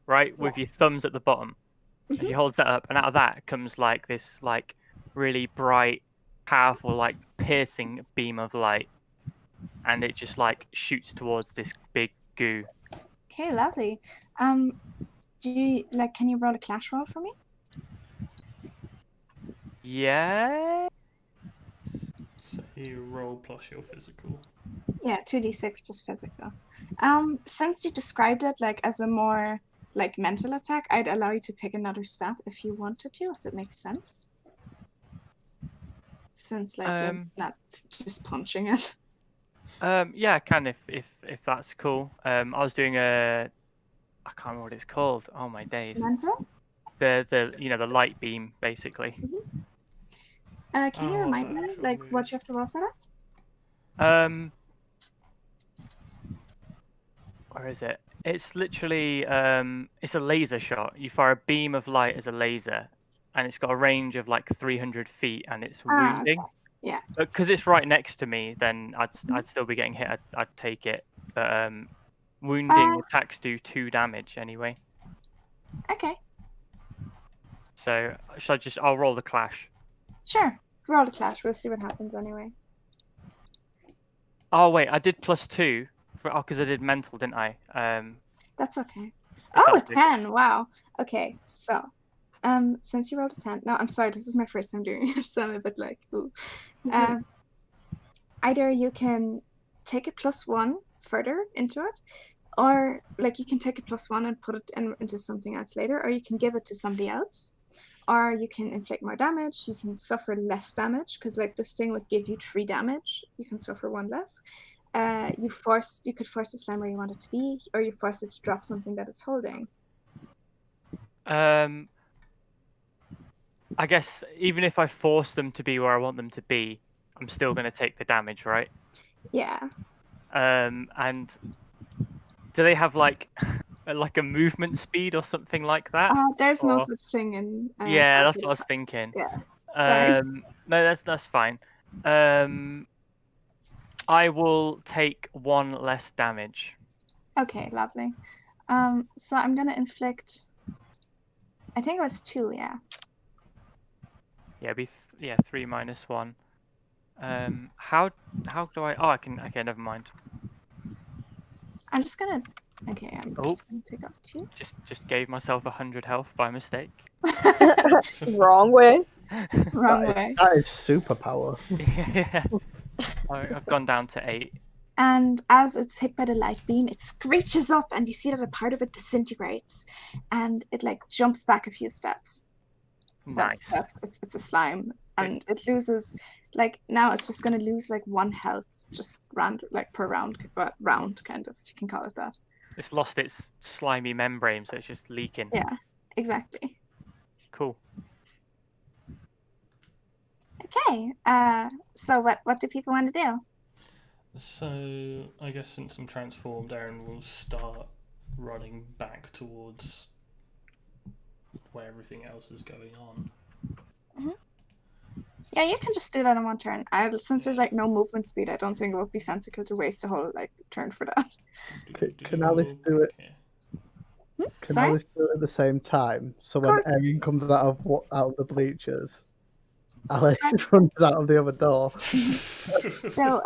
right, with your thumbs at the bottom. And she holds that up, and out of that comes like this like really bright, powerful, like piercing beam of light, and it just like shoots towards this big goo. Okay, lovely. Do you like? Can you roll a clash roll for me? Yeah. So you roll plus your physical. Yeah, 2d6 plus physical. Since you described it like as a more like mental attack, I'd allow you to pick another stat if you wanted to, if it makes sense. Since like you're not just punching it. Yeah, I can if that's cool. I was doing I can't remember what it's called. Oh my days. Mental? The the light beam basically. Can you remind me like what you have to roll for that? Where is it? It's literally it's a laser shot. You fire a beam of light as a laser, and it's got a range of like 300 feet, and it's wounding. Okay. Yeah. Because it's right next to me, then I'd still be getting hit. I'd take it, but wounding attacks do 2 damage anyway. Okay. So I'll roll the clash. Sure. Roll the clash. We'll see what happens anyway. Oh wait, I did +2 because I did mental, didn't I? That's okay. Oh, a That's 10. Wow. Okay, so since you rolled a 10, no, I'm sorry, this is my first time doing it, so I'm a bit like, ooh. Either you can take a +1 further into it, or like you can take a +1 and put it into something else later, or you can give it to somebody else, or you can inflict more damage, you can suffer less damage, because like this thing would give you 3 damage, you can suffer 1 less. You could force the slime where you want it to be, or you force it to drop something that it's holding. I guess even if I force them to be where I want them to be, I'm still going to take the damage, right? Yeah. And do they have like a movement speed or something like that? There's no such thing in. Yeah, that's what I was thinking. Yeah. Sorry. No, that's fine. I will take 1 less damage. Okay, lovely. So I'm gonna inflict. I think it was 2. Yeah. Yeah, 3 minus 1. How do I? Oh, I can. Okay, never mind. I'm just gonna. Okay, I'm just gonna take off 2. Just gave myself 100 health by mistake. Wrong way. Wrong way. That is superpower. Yeah. I've gone down to 8. And as it's hit by the light beam, it screeches up, and you see that a part of it disintegrates, and it like jumps back a few steps. Nice. It's a slime, and it loses like now it's just gonna lose like 1 health just per round, kind of, if you can call it that. It's lost its slimy membrane, so it's just leaking. Yeah, exactly. Cool. Okay. So what do people want to do? So I guess since I'm transformed, Aaron will start running back towards where everything else is going on. Mm-hmm. Yeah, you can just do that in 1 turn. Since there's like no movement speed, I don't think it would be sensible to waste a whole like turn for that. Can Alice do it? Can Alice do it at the same time? So when Erin comes out of the bleachers, Alice runs out of the other door. So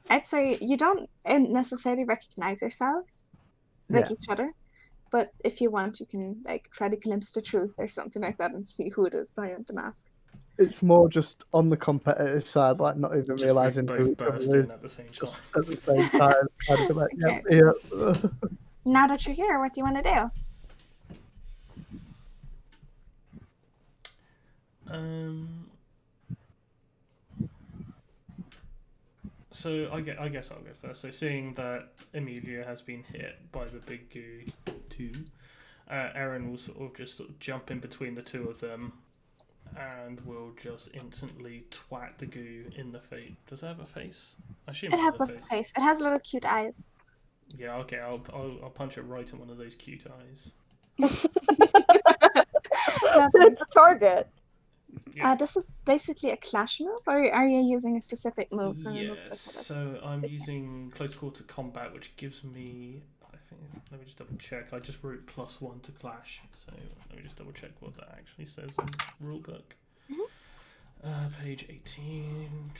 I'd say you don't necessarily recognize yourselves, like each other. but if you want, you can like try to glimpse the truth or something like that and see who it is behind the mask. It's more just on the competitive side, like not even Just realizing we who both each other burst is. in at the same time. Just at the same time, kind of be like, Okay. yeah. Now that you're here, what do you want to do? So I guess I'll go first. So seeing that Amelia has been hit by the big goo too, Erin will sort of jump in between the two of them, and will just instantly twat the goo in the face. Does it have a face? I assume It it has has a a face. face. It has little cute eyes. Yeah. Okay. I'll punch it right in one of those cute eyes. It's a target. Yeah. This is basically a clash move, or are you using a specific move? And it looks Yes. like that. So I'm using close quarter combat, which gives me. I think. Let me just double check. I just wrote +1 to clash. So let me just double check what that actually says in the rulebook. Page 18.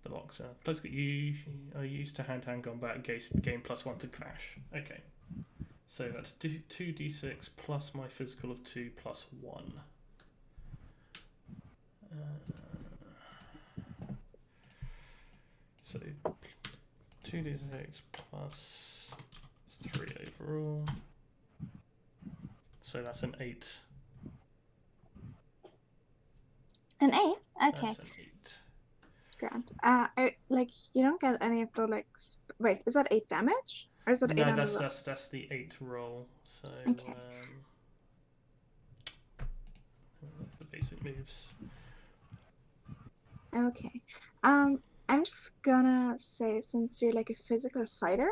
The boxer. Close you are used to hand-to-hand combat. Gain +1 to clash. Okay. So that's 2d6 plus my physical of 2 plus 1. So 2d6 plus 3 overall. So that's an 8. An 8? Okay, That's an 8. grand. Like you don't get any of the like. Wait, is that 8 damage, or is that 8 No, on the roll? that's the 8 roll. So Okay. the basic moves. Okay. I'm just gonna say, since you're like a physical fighter,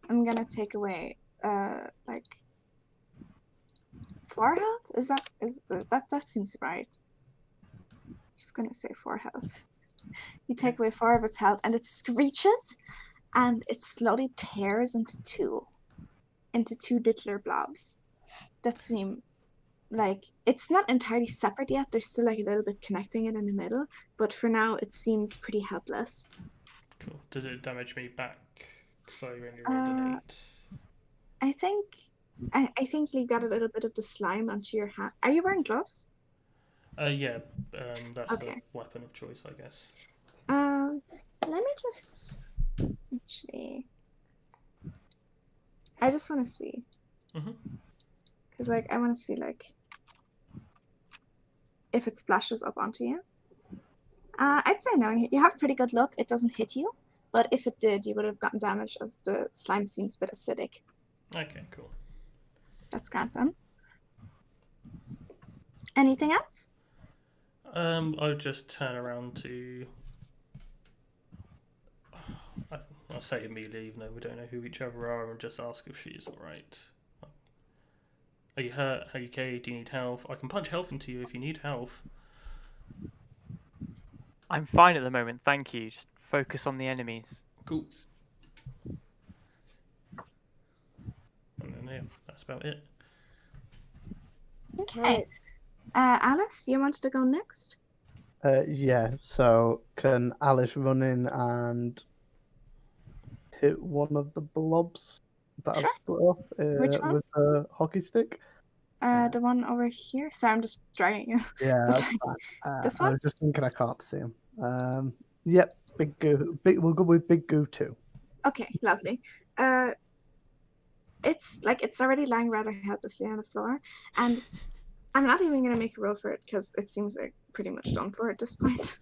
I'm gonna take away like 4 health. Is that seems right? Just gonna say 4 health. You take away 4 of its health, and it screeches, and it slowly tears into two littler blobs that seem like it's not entirely separate yet. There's still like a little bit connecting it in the middle, but for now it seems pretty helpless. Cool. Does it damage me back? So when you rolled an 8. I think you got a little bit of the slime onto your hand. Are you wearing gloves? Yeah. That's Okay. the weapon of choice, I guess. Let me just actually. I just want to see. Because like I want to see like if it splashes up onto you. I'd say no. You have pretty good luck. It doesn't hit you, but if it did, you would have gotten damage, as the slime seems a bit acidic. Okay, cool. That's grand done. Anything else? I'll just turn around to. I'll say Amelia, even though we don't know who each other are, and just ask if she's alright. Are you hurt? Are you okay? Do you need health? I can punch health into you if you need health. I'm fine at the moment, thank you. Just focus on the enemies. Cool. And then yeah, that's about it. Okay. Alice, you wanted to go next? Yeah, so can Alice run in and hit one of the blobs that Sure. I've split off Which one? with a hockey stick? The one over here. Sorry, I'm just dragging you. Yeah, But, that's fine. this I one? was just thinking I can't see him. Yep, big goo. We'll go with big goo too. Okay, lovely. It's already lying rather helplessly on the floor, and I'm not even gonna make a roll for it because it seems like pretty much done for at this point.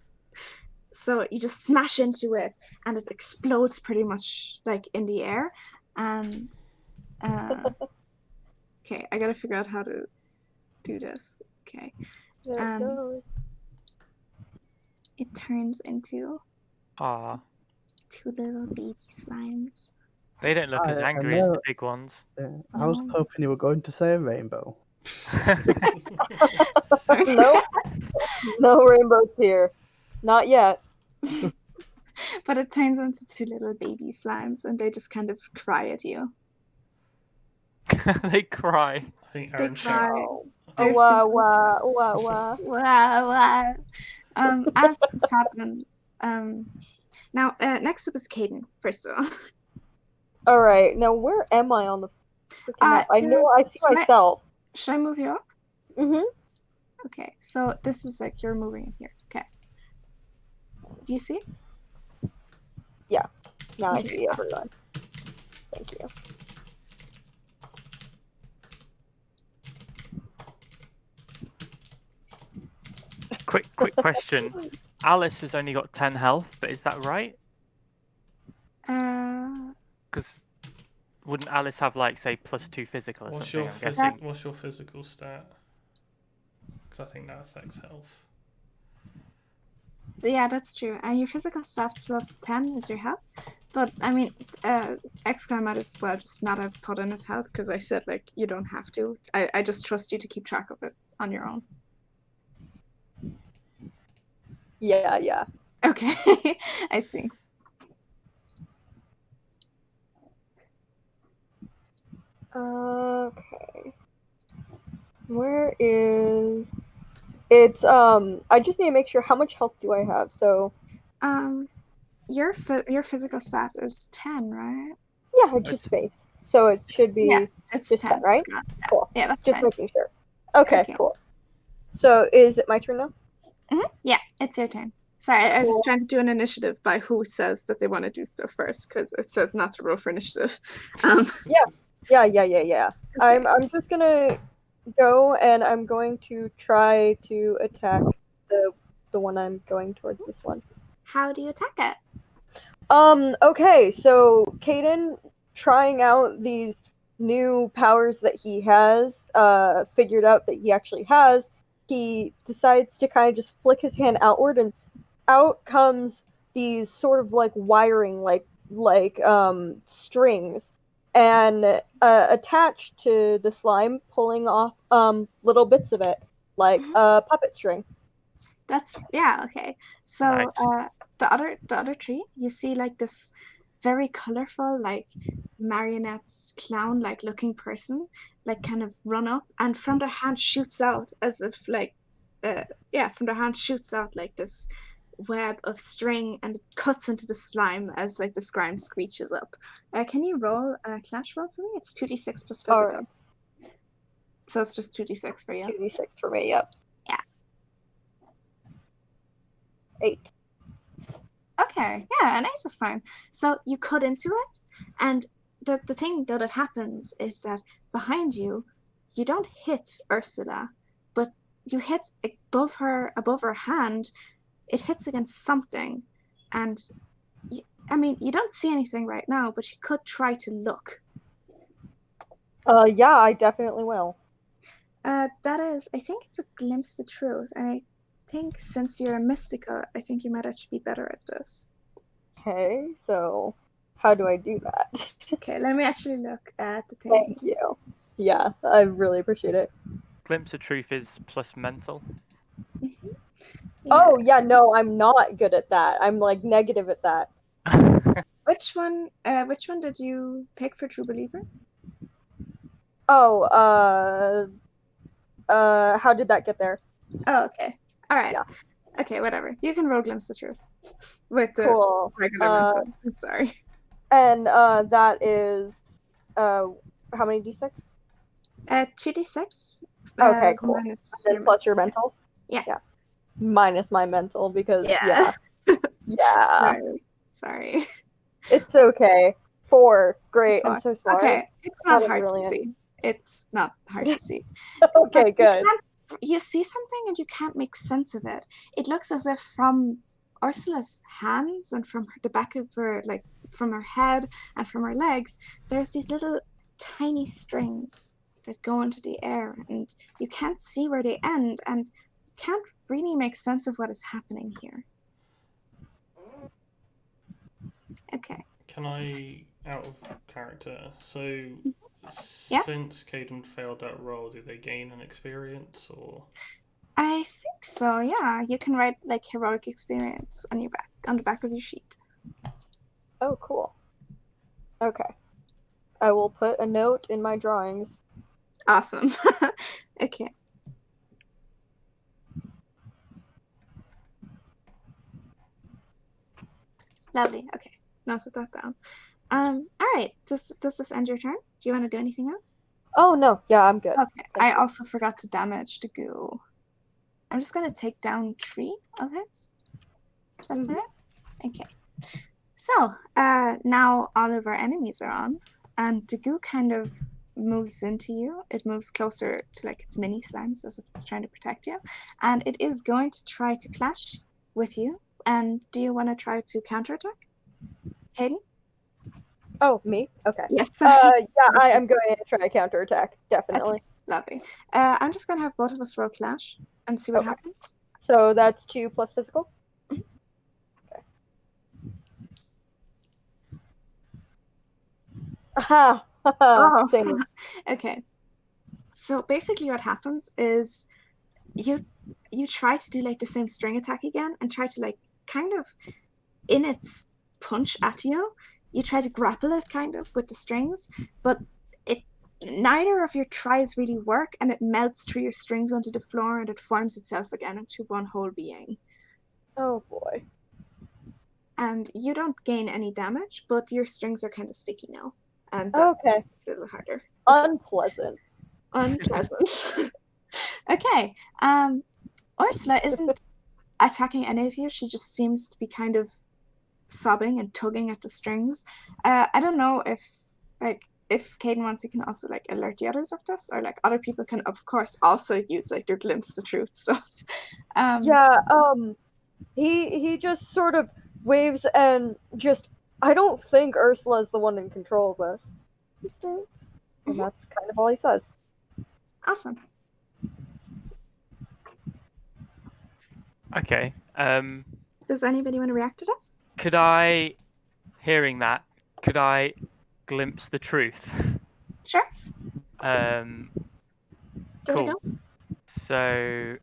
So you just smash into it, and it explodes pretty much like in the air. And okay, I gotta figure out how to do this. Okay, There it goes. it turns into Ah, 2 little baby slimes. they don't look as I angry as the know. big ones. I was No. hoping you were going to say a rainbow. Sorry. Nope. No rainbows here. Not yet. But it turns into 2 little baby slimes, and they just kind of cry at you. They cry. I think They Aaron cry. Oh, They're wow, super wow, wow, wow. Wow, wow. As this happens, Now, next up is Caden, first of all. All right. Now, where am I on the freaking map? I know I see should I- myself. Should I move you up? Mm-hmm. Okay, so this is like you're moving in here. Okay. Do you see? Now I Okay. see everyone. Thank you. Quick question. Alice has only got 10 health, but is that right? Uh, Because wouldn't Alice have like say +2 physical or What's something? your I'm guessing. what's your physical stat? Because I think that affects health. yeah, that's true. Your physical stat plus 10 is your health. But I mean, XCOM might as well just not have put in his health because I said like you don't have to. I just trust you to keep track of it on your own. Yeah. Okay, I see. Okay. Where is... It's, I just need to make sure how much health do I have, so... Your physical stat is 10, right? Yeah, it's just face. So it should be Yeah, it's just 10. that, right? It's got- yeah. Cool. Yeah, that's Just fine. making sure. Okay, Okay. cool. So is it my turn now? Yeah, it's your turn. Sorry, I was Cool. trying to do an initiative by who says that they want to do stuff first because it says not to roll for initiative. Yeah. I'm just gonna go and I'm going to try to attack the one I'm going towards, this one. How do you attack it? Okay, so Caden, trying out these new powers that he has, figured out that he actually has, he decides to kind of just flick his hand outward, and out comes these sort of like wiring, like strings, and attached to the slime, pulling off little bits of it, like a puppet string. That's okay. So Nice. the other tree, you see like this very colorful like marionettes clown like looking person like kind of run up and from their hand shoots out as if like from their hand shoots out like this web of string and it cuts into the slime as like the slime screeches up. Can you roll a clash roll for me? It's 2d6 plus physical. Alright. So it's just 2d6 for you. 2d6 for me, yep. Yeah. 8. Okay, yeah, an 8 is fine. So you cut into it, and the thing that happens is that behind you, you don't hit Ursula, but you hit above her hand. It hits against something, and I mean, you don't see anything right now, but you could try to look. Yeah, I definitely will. That is, I think it's a glimpse of truth, and I think since you're a Mystica, I think you might actually be better at this. Okay, so how do I do that? Okay, let me actually look at the thing. Thank you. Yeah, I really appreciate it. Glimpse of truth is plus mental. Oh, yeah, no, I'm not good at that. I'm like negative at that. Which one did you pick for True Believer? Oh, how did that get there? Oh, okay. All right. Yeah. Okay, whatever. You can roll Glimpse of Truth with the Cool. regular mental. I'm sorry. And that is how many d6? 2d6. Okay, cool. Minus And your plus your mental? Yeah. Minus my mental because Yeah. yeah. Sorry. It's okay. 4. Great. I'm so smart. Okay, it's not Kinda hard brilliant. to see. It's not hard to see. Okay, good. You see something and you can't make sense of it. It looks as if from Ursula's hands and from the back of her, like from her head and from her legs, there's these little tiny strings that go into the air, and you can't see where they end, and you can't really make sense of what is happening here. Okay. Can I, out of character, so Yeah. since Caden failed that roll, do they gain an experience or? I think so, yeah. You can write like heroic experience on the back of your sheet. Oh, cool. Okay. I will put a note in my drawings. Awesome. Okay. Lovely. Okay, noted that down. All right. Does this end your turn? Do you want to do anything else? Oh no, yeah, I'm good. Okay. I also forgot to damage the goo. I'm just gonna take down 3 of his. That's alright. Okay. So now all of our enemies are on, and the goo kind of moves into you. It moves closer to like its mini slimes as if it's trying to protect you, and it is going to try to clash with you. And do you want to try to counterattack, Caden? Oh, me? Okay. Yes. Yeah, I am going to try a counterattack, definitely. Okay, lovely. I'm just gonna have both of us roll clash and see what Okay. happens. So that's 2 plus physical? Mhm. Okay. Aha! Oh. Same. Okay. So basically what happens is you try to do like the same string attack again and try to like kind of in its punch at you, you try to grapple it kind of with the strings, but neither of your tries really work, and it melts through your strings onto the floor and it forms itself again into one whole being. Oh boy. And you don't gain any damage, but your strings are kind of sticky now. And that Okay. makes it a little harder. Unpleasant. Unpleasant. Okay. Ursula isn't attacking any of you. She just seems to be kind of sobbing and tugging at the strings. I don't know if Caden wants, he can also like alert the others of this, or like other people can of course also use like their glimpse of truth stuff. Yeah, he just sort of waves and just, I don't think Ursula's the one in control of this, he states. And Mhm. that's kind of all he says. Awesome. Okay. Does anybody want to react to this? Could I, hearing that, could I glimpse the truth? Sure. Um, Give it a cool. go. So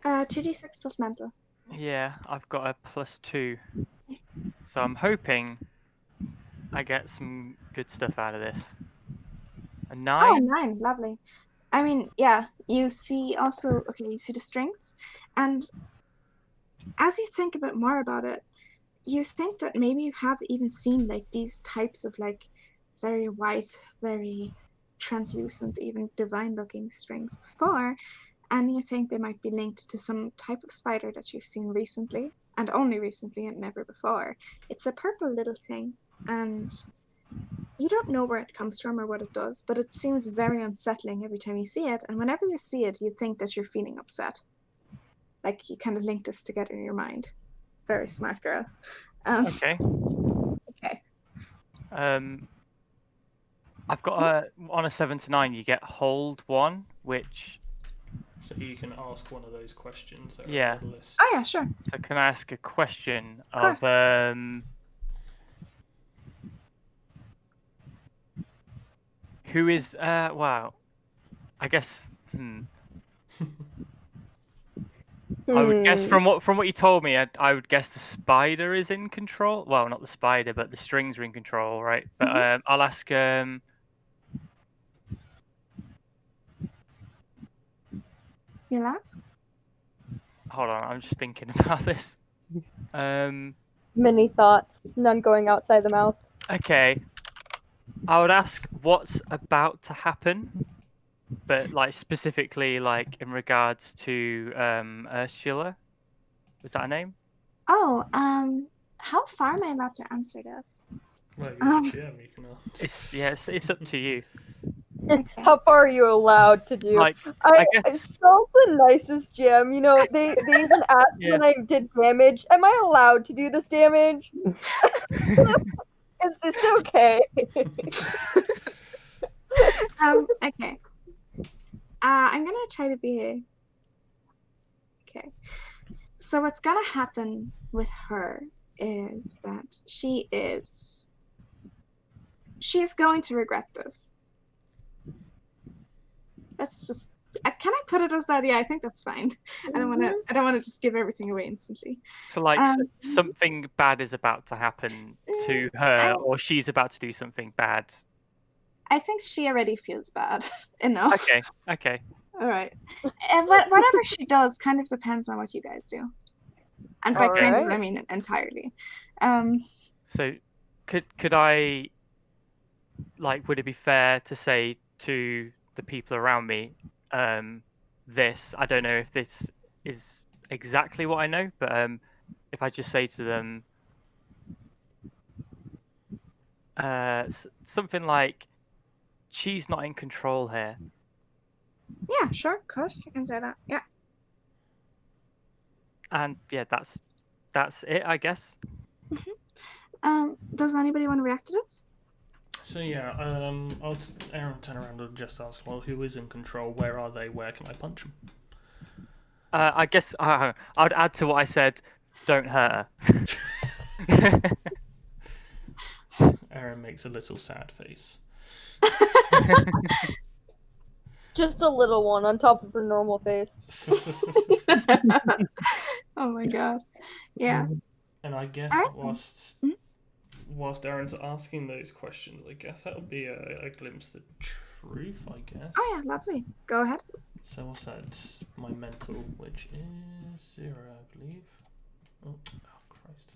2d6 plus mental. yeah, I've got a +2. So I'm hoping I get some good stuff out of this. A 9? Oh, 9. Lovely. I mean, yeah, you see also, okay, you see the strings, and as you think more about it, you think that maybe you have even seen like these types of like very white, very translucent, even divine looking strings before, and you think they might be linked to some type of spider that you've seen recently, and only recently and never before. It's a purple little thing, and you don't know where it comes from or what it does, but it seems very unsettling every time you see it, and whenever you see it, you think that you're feeling upset. Like you kind of link this together in your mind. Very smart girl. Okay. Okay. I've got on a 7 to 9. You get hold 1, which So you can ask one of those questions that are Yeah. on the list. Oh yeah, sure. so can I ask a question Of course. of who is wow. I guess I would guess from what you told me, I would guess the spider is in control. Well, not the spider, but the strings are in control, right? But I'll ask. You'll ask? Hold on, I'm just thinking about this. Many thoughts, none going outside the mouth. Okay, I would ask what's about to happen, but like specifically like in regards to Ursula. Is that her name? Oh, how far am I allowed to answer this? Well, you're the GM, you can ask. It's up to you. Okay. How far are you allowed to do? Like I guess- Saul's the nicest GM. You know, they even asked Yeah. when I did damage, am I allowed to do this damage? Is this okay? Okay. I'm gonna try to be okay. So what's gonna happen with her is that she is going to regret this. Let's just can I put it as that? Yeah, I think that's fine. I don't want to just give everything away instantly. So like something bad is about to happen to her, or she's about to do something bad. I think she already feels bad enough. Okay. All right. And whatever she does kind of depends on what you guys do. And by kind of, I Alright. mean entirely. So, could I, like, would it be fair to say to the people around me, this? I don't know if this is exactly what I know, but if I just say to them, something like, "She's not in control here." Yeah, sure, of course, you can say that. Yeah. And yeah, that's it, I guess. Does anybody want to react to this? So yeah, Aaron turn around and just ask, well, who is in control? Where are they? Where can I punch them? I guess I'd add to what I said. Don't hurt her. Aaron makes a little sad face. Just a little one on top of her normal face. Oh my god. Yeah. And I guess Alright. whilst Aaron's asking those questions, I guess that'll be a glimpse of truth, I guess. Oh yeah, lovely. Go ahead. So what's that? My mental, which is 0, I believe. Oh Christ.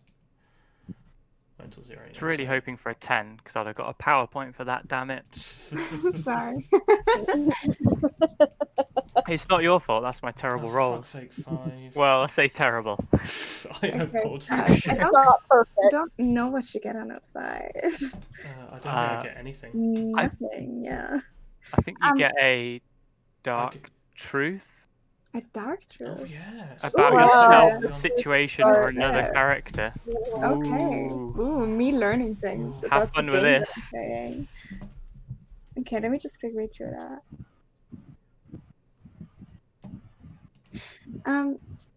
Mental 0. I was really hoping for a 10 because I'd have got a PowerPoint for that. Damn it! Sorry. It's not your fault. That's my terrible For rolls. fuck's sake, 5. Well, I say terrible. I have Okay. rolled I It's don't- not I perfect. don't know what you get on a 5. I don't think I get anything. Nothing, yeah. I think you Um, get a I dark get- truth A dark truth. Oh yes. about Wow. yourself, a situation, or another Okay. character. Okay. Ooh, me learning things Have about fun the with game this. that I'm playing. Okay, let me just quick read through that.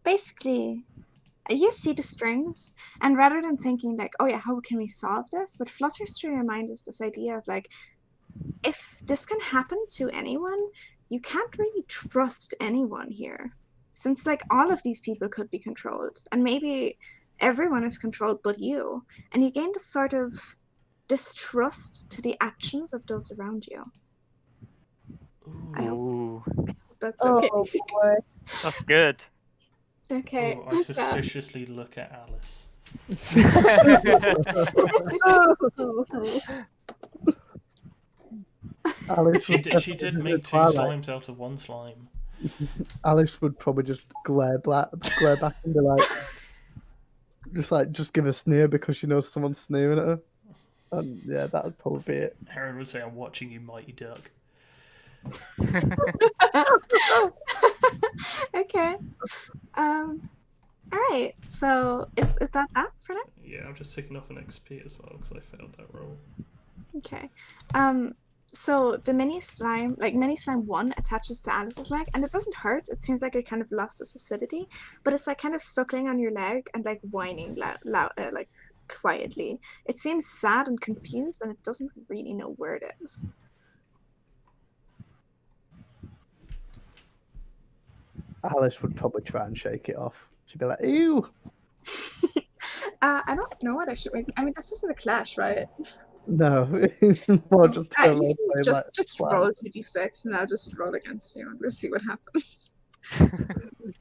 Basically, you see the strings, and rather than thinking like, oh yeah, how can we solve this? What flutters through your mind is this idea of like, if this can happen to anyone, you can't really trust anyone here. Since like all of these people could be controlled, and maybe everyone is controlled but you, and you gain this sort of distrust to the actions of those around you. I hope Ooh, that's okay. Oh boy. that's good. Okay. Oh, I suspiciously look at Alice. Alice She would did definitely make 2 Twilight. slimes out of 1 slime. Alice would probably just glare back and be like, just give a sneer because she knows someone's sneering at her. And yeah, that would probably be it. Aaron would say, I'm watching you, Mighty Duck. Okay. Alright, so is that for now? Yeah, I'm just taking off an XP as well because I failed that roll. Okay. So the mini slime 1 attaches to Alice's leg, and it doesn't hurt. It seems like it kind of lost its acidity, but it's like kind of suckling on your leg and like whining like quietly. It seems sad and confused, and it doesn't really know where it is. Alice would probably try and shake it off. She'd be like, ew! I don't know what I should make. I mean, this isn't a clash, right? No. More just You role can play, just like, just slime. roll 2d6, and I'll just roll against you, and we'll see what happens.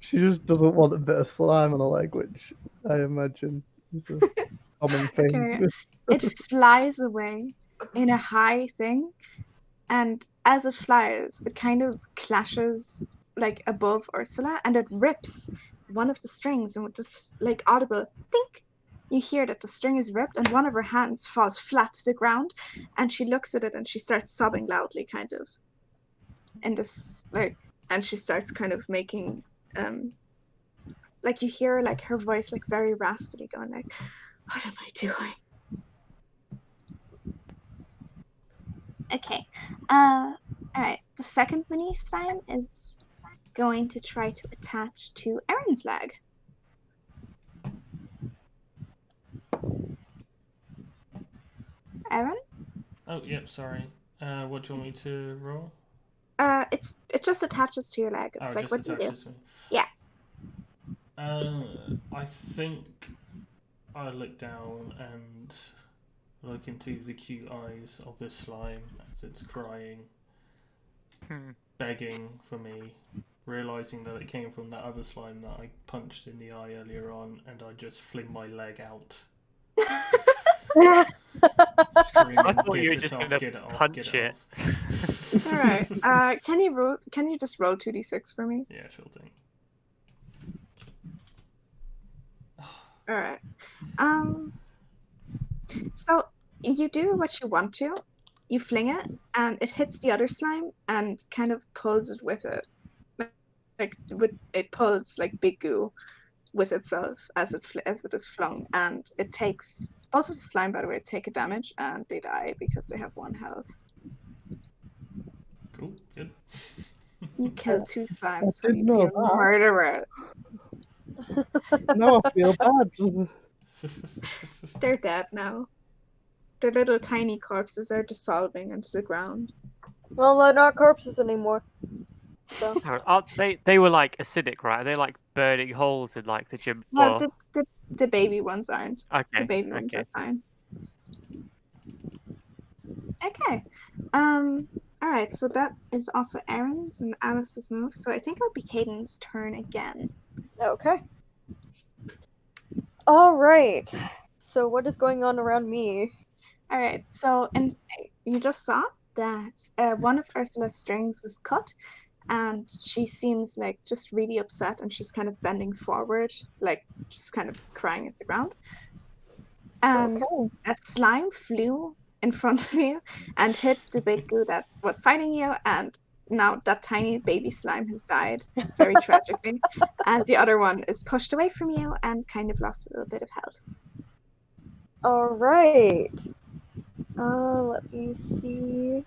She just doesn't want a bit of slime on her leg, which I imagine is a common thing. Okay. It flies away in a high thing, and as it flies, it kind of clashes like above Ursula, and it rips one of the strings, and with this like audible think, you hear that the string is ripped, and one of her hands falls flat to the ground, and she looks at it and she starts sobbing loudly, kind of. And this like, and she starts kind of making like you hear like her voice like very raspily going like, what am I doing? Okay. Alright. The second mini slime is going to try to attach to Aaron's leg. Aaron? Oh, yep, sorry. What do you want me to roll? It just attaches to your leg. It's Oh, like, just what do you do? attaches to me. Yeah. I think I look down and look into the cute eyes of this slime as it's crying. begging for me, realizing that it came from that other slime that I punched in the eye earlier on, and I just fling my leg out, screaming, I thought "Get you were it just off! gonna Get it off! punch Get it it. off!" All right. Can you just roll 2d6 for me? Yeah, sure thing. All right. So you do what you want to. You fling it, and it hits the other slime and kind of pulls it with it. It pulls like big goo with itself as it is flung, and it takes both of the slime, by the way, take a damage and they die because they have 1 health. Cool. Good. You kill 2 slimes. I How didn't you know feel, that. murderers? Now I feel bad. They're dead now. Their little tiny corpses are dissolving into the ground. Well, they're not corpses anymore. So They were like acidic, right? Are they like burning holes in like the gym Well, floor? the baby ones aren't. The Okay. baby ones Okay. are fine. Okay. All right. So that is also Aaron's and Alice's move. So I think it'll be Caden's turn again. okay. All right. So what is going on around me? All right. So and you just saw that one of Ursula's strings was cut, and she seems like just really upset, and she's kind of bending forward, like just kind of crying at the ground. And Okay. a slime flew in front of you and hit the big goo that was fighting you, and now that tiny baby slime has died very tragically, and the other one is pushed away from you and kind of lost a little bit of health. All right. Let me see.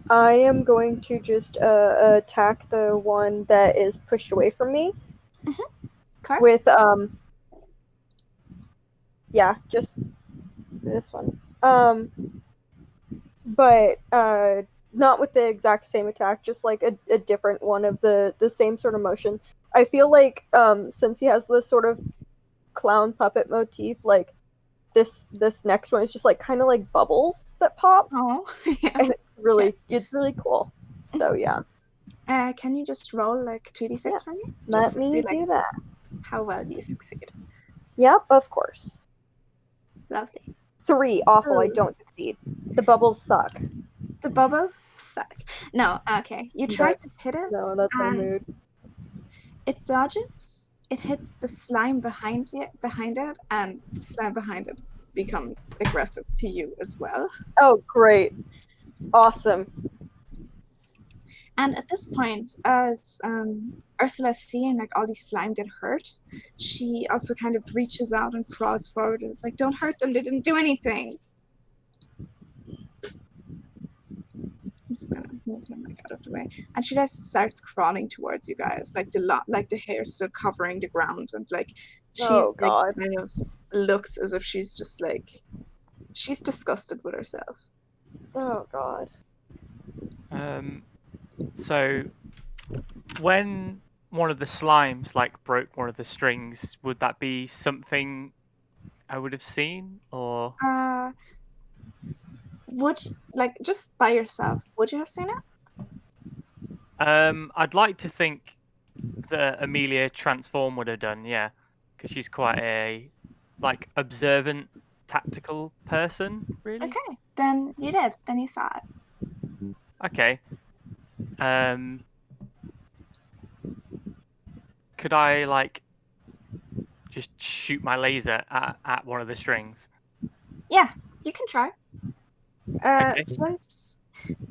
I am going to just attack the one that is pushed away from me Cars? with yeah, just this one. But not with the exact same attack, just like a different one of the same sort of motion. I feel like since he has this sort of clown puppet motif, like this next one is just like kind of like bubbles that pop, Oh, yeah. and it's really cool. So yeah, Can you just roll like 2d6 Yeah. for me? let Just me see, do like, that. how well you succeed. Yep, of course. Lovely. 3, awful. I Oh. don't succeed. The bubbles suck. The bubble suck. No, okay. You try to hit it, No, that's my and mood. it dodges. It hits the slime behind it, and the slime behind it becomes aggressive to you as well. Oh, great. Awesome. And at this point, as Ursula's seeing like all these slime get hurt, she also kind of reaches out and crawls forward and is like, "Don't hurt them. They didn't do anything." I'm just gonna move him like out of the way, and she just starts crawling towards you guys, like the hair still covering the ground, and like she Oh, like God. kind of looks as if she's just like she's disgusted with herself. Oh, God. So when one of the slimes like broke one of the strings, would that be something I would have seen, or Would like just by yourself? Would you have seen it? I'd like to think that Amelia Transform would have done, yeah, because she's quite a like observant, tactical person, really. Okay, then you did. Then you saw it. Okay. Could I like just shoot my laser at one of the strings? Yeah, you can try. Okay. Since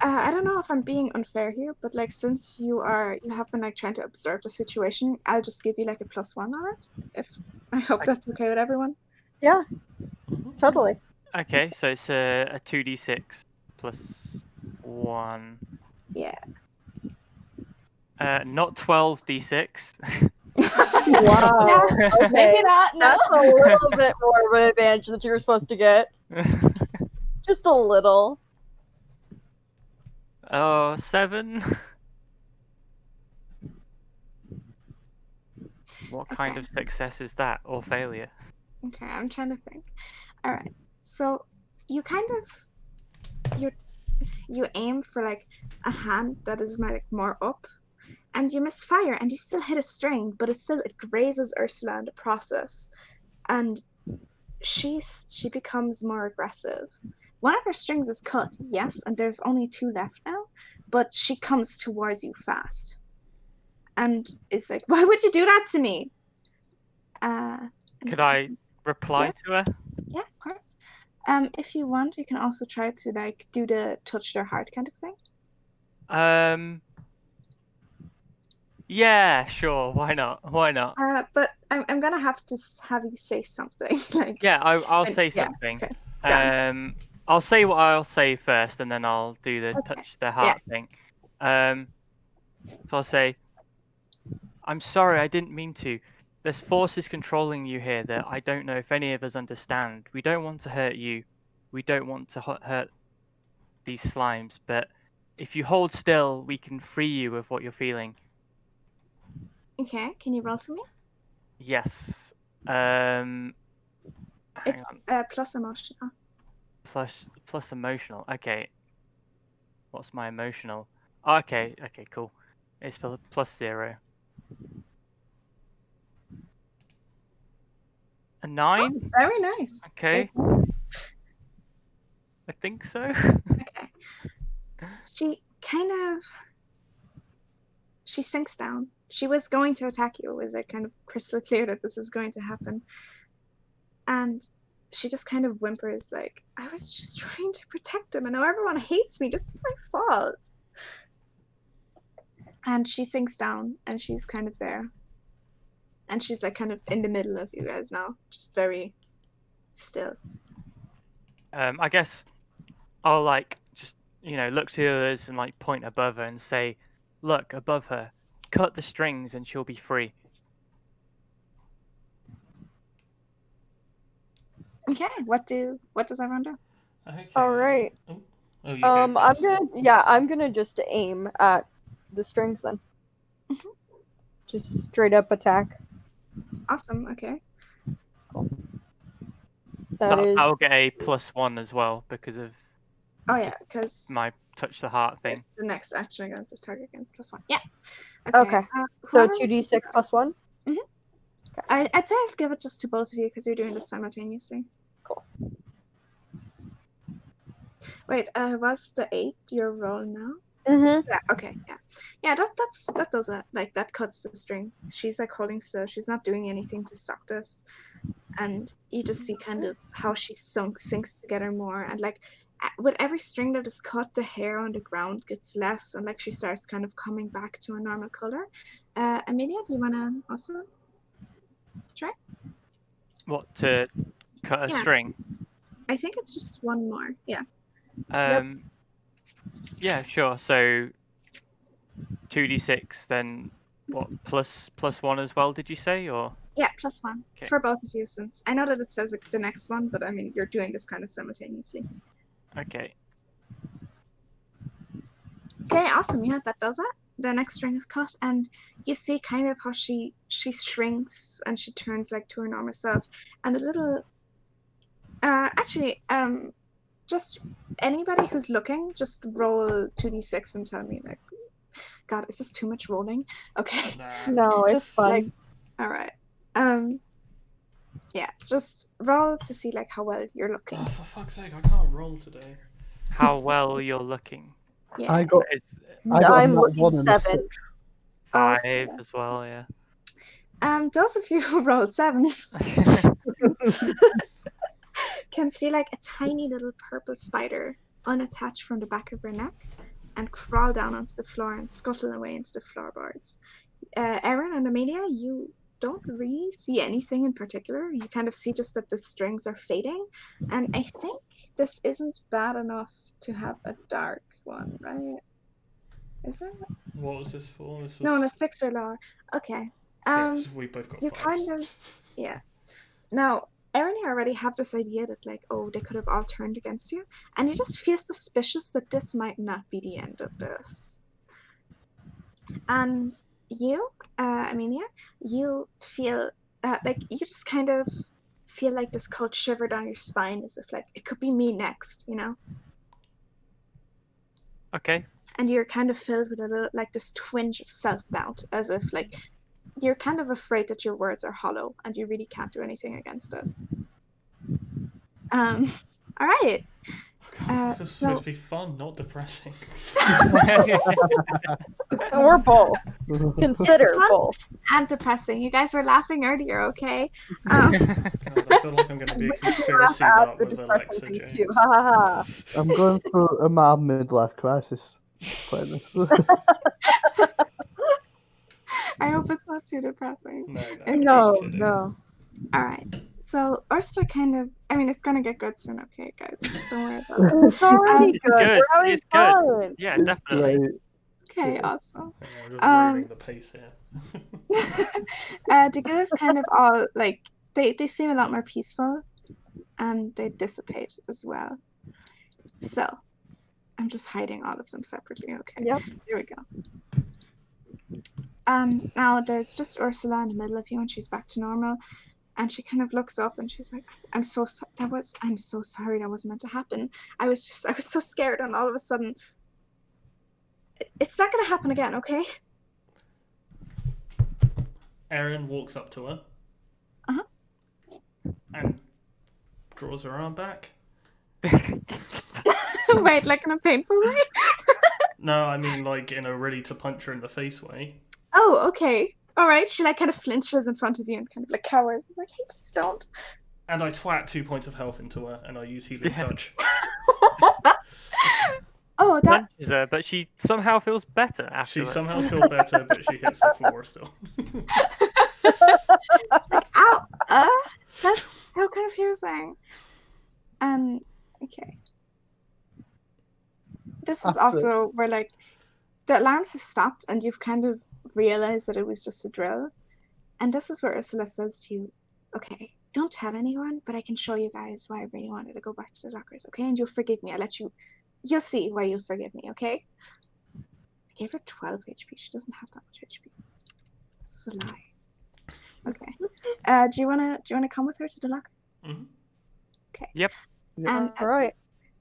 I don't know if I'm being unfair here, but like since you have been like trying to observe the situation, I'll just give you like a +1 on it. If I hope that's okay with everyone. Yeah, totally. Okay, so it's a 2d6 plus 1. Yeah. Not 12d6. Wow. Okay. Maybe not. No. That's a little bit more of an advantage that you're supposed to get. Just a little. Oh, 7. What kind of success is that, or failure? Okay, I'm trying to think. All right. So you kind of you aim for like a hand that is like more up, and you misfire, and you still hit a string, but it grazes Ursula in the process, and she becomes more aggressive. One of her strings is cut, yes, and there's only 2 left now, but she comes towards you fast, and it's like, why would you do that to me? I'm Could just I thinking- reply Yeah. to her? Yeah, of course. If you want, you can also try to like do the touch their heart kind of thing. Yeah, sure. Why not? Why not? But I'm gonna have to have you say something. Like, Yeah, I'll and- say yeah, something. okay. Done. I'll say what I'll say first, and then I'll do the touch the heart thing. So I'll say, I'm sorry, I didn't mean to. There's forces controlling you here that I don't know if any of us understand. We don't want to hurt you. We don't want to hurt these slimes, but if you hold still, we can free you of what you're feeling. Okay, can you roll for me? Yes. Hang It's on. plus emotional. Plus emotional. Okay. What's my emotional? Oh, okay. Okay. Cool. It's plus 0. A 9. Very nice. Okay. I think so. Okay. She sinks down. She was going to attack you. It was like kind of crystal clear that this is going to happen. And she just kind of whimpers like, I was just trying to protect him and now everyone hates me. This is my fault. And she sinks down and she's kind of there. And she's like kind of in the middle of you guys now. Just very still. I guess I'll like just look to the others and like point above her and say, "Look above her. Cut the strings and she'll be free." Okay, what does everyone do? Okay. All right. Oh, you go I'm first. I'm gonna just aim at the strings then. Mhm. Just straight up attack. Awesome, okay. That is I'll get a +1 as well because of Oh yeah, because my touch the heart thing. the next action against this target against +1. Yeah. Okay. So whoever wants to 2d6 do that. plus 1. I'd say I'd give it just to both of you because you're doing this simultaneously. Cool. Wait, was the 8 your roll now? Mm-hmm. Yeah, okay, yeah. Yeah, that does it. Like that cuts the string. She's like holding still, she's not doing anything to stop this. And you just see kind of how she sinks together more, and like with every string that is cut, the hair on the ground gets less, and like she starts kind of coming back to a normal color. Amelia, do you wanna also try? What, to cut a Yeah. string? I think it's just one more. Yeah. Yeah, sure. So 2d6, then what? Plus 1 as well? Did you say, or? Yeah, +1 Okay. for both of you, since I know that it says the next one, but I mean you're doing this kind of simultaneously. Okay. Okay, awesome. Yeah, that does it. The next string is cut, and you see kind of how she shrinks and she turns like to her normal self, and a little. Just anybody who's looking, just roll 2d6 and tell me like, God, is this too much rolling? Okay, No, it's just fun. like, all right. Yeah, just roll to see like how well you're looking. Oh, for fuck's sake, I can't roll today. How well you're looking. Yeah. I got It's I got a I'm nat looking 1 and a 7. 6. 5 Okay. as well, yeah. Those of you who rolled 7 can see like a tiny little purple spider unattached from the back of her neck and crawl down onto the floor and scuttle away into the floorboards. Erin and Amelia, you don't really see anything in particular. You kind of see just that the strings are fading, and I think this isn't bad enough to have a dark one, right? Is it? What was this for? This was... No, on a 6 or lower. Okay. Yeah, 'cause we both got You 5s. kind of, yeah. Now, Erin, you already have this idea that like, oh, they could have all turned against you, and you just feel suspicious that this might not be the end of this. And you, Amelia, you feel like you just kind of feel like this cold shiver down your spine, as if like it could be me next, you know. Okay. And you're kind of filled with a little like this twinge of self-doubt, as if like you're kind of afraid that your words are hollow and you really can't do anything against us. All right. This is supposed So to be fun, not depressing. Or both. Consider fun. both. and depressing. You guys were laughing earlier, okay? God, I feel like I'm going to be a conspiracy nut with Alexa James. Ha ha ha. I'm going through a mild midlife crisis. Playing this. I hope it's not too depressing. No, No, just kidding. no. All right. So Ursula kind of, I mean, it's gonna get good soon, okay, guys? Just don't worry about it. It's already It's good. good. We're having It's good. fun. Yeah, definitely. Great. Okay, awesome. I'm just ruining the pace here. Dagu is kind of all like they seem a lot more peaceful, and they dissipate as well. So I'm just hiding all of them separately. Okay. Yep. Here we go. Now there's just Ursula in the middle of you, and she's back to normal. And she kind of looks up and she's like, I'm so sorry that wasn't meant to happen. I was so scared, and all of a sudden it's not gonna happen again, okay? Erin walks up to her. Uh-huh. And draws her arm back. Wait, like in a painful way? No, I mean like in a ready to punch her in the face way. Oh, okay. All right. She like kind of flinches in front of you and kind of like cowers. It's like, hey, please don't. And I twat 2 points of health into her, and I use healing touch. Oh, that. Punches her, but she somehow feels better She afterwards. somehow feels better, but she hits the floor still. It's like, ow, that's so confusing. Okay. This is also where like the alarms have stopped, and you've kind of realized that it was just a drill. And this is where Ursula says to you, okay, don't tell anyone, but I can show you guys why I really wanted to go back to the lockers, okay? And you'll forgive me. You'll see why you'll forgive me, okay? I gave her 12 HP. She doesn't have that much HP. This is a lie. Okay. Do you wanna come with her to the locker? Mm-hmm. Okay. Yep. And All right.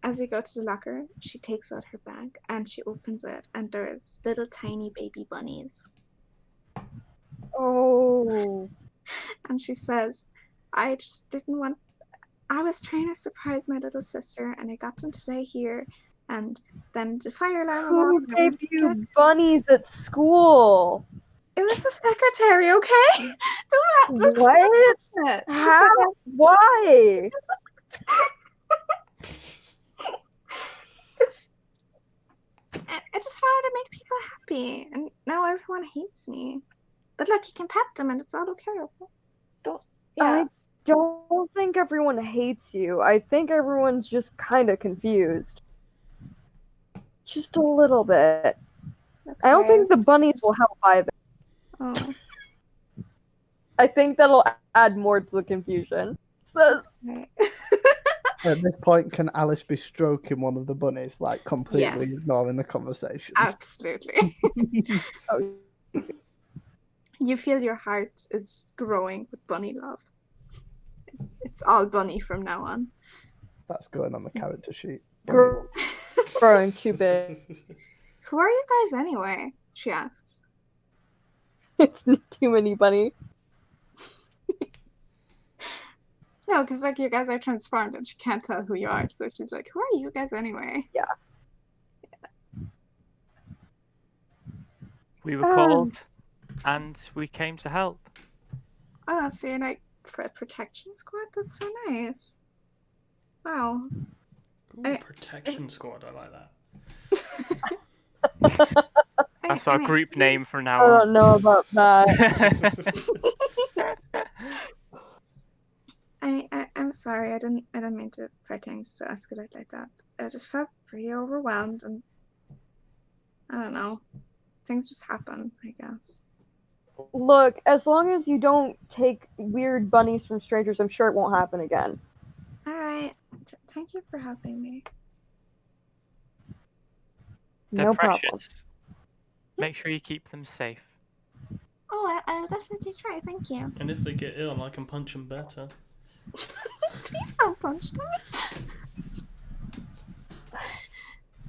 as you go to the locker, she takes out her bag and she opens it, and there's little tiny baby bunnies. Oh. And she says, I just didn't want. I was trying to surprise my little sister, and I got them today here, and then the fire alarm. Who gave you bunnies at school? It was the secretary, okay? Don't What? it. She How? said, Why? I just wanted to make people happy, and now everyone hates me. But look, you can pet them, and it's all okay. Don't. Yeah. I don't think everyone hates you. I think everyone's just kind of confused. Just a little bit. I don't think the bunnies will help either. Oh. I think that'll add more to the confusion. So, Right. At this point, can Alice be stroking one of the bunnies, like completely Yes. ignoring the conversation? Absolutely. You feel your heart is growing with bunny love. It's all bunny from now on. That's going on the character sheet. Gr- growing too big. Who are you guys anyway? She asks. It's too many bunny. No, because like you guys are transformed and she can't tell who you are. So she's like, who are you guys anyway? Yeah. We were called, and we came to help. Oh, so you're like for a protection squad? That's so nice. Wow. Ooh, protection squad, I like that. That's our group name from now I on. don't know about that. I'm sorry. I didn't mean to things to escalate like that. I just felt pretty overwhelmed, and I don't know. Things just happen, I guess. Look, as long as you don't take weird bunnies from strangers, I'm sure it won't happen again. All right. Thank you for helping me. They're No precious. problem. Make sure you keep them safe. Oh, I'll definitely try. Thank you. And if they get ill, I can punch them better. Please don't punch them.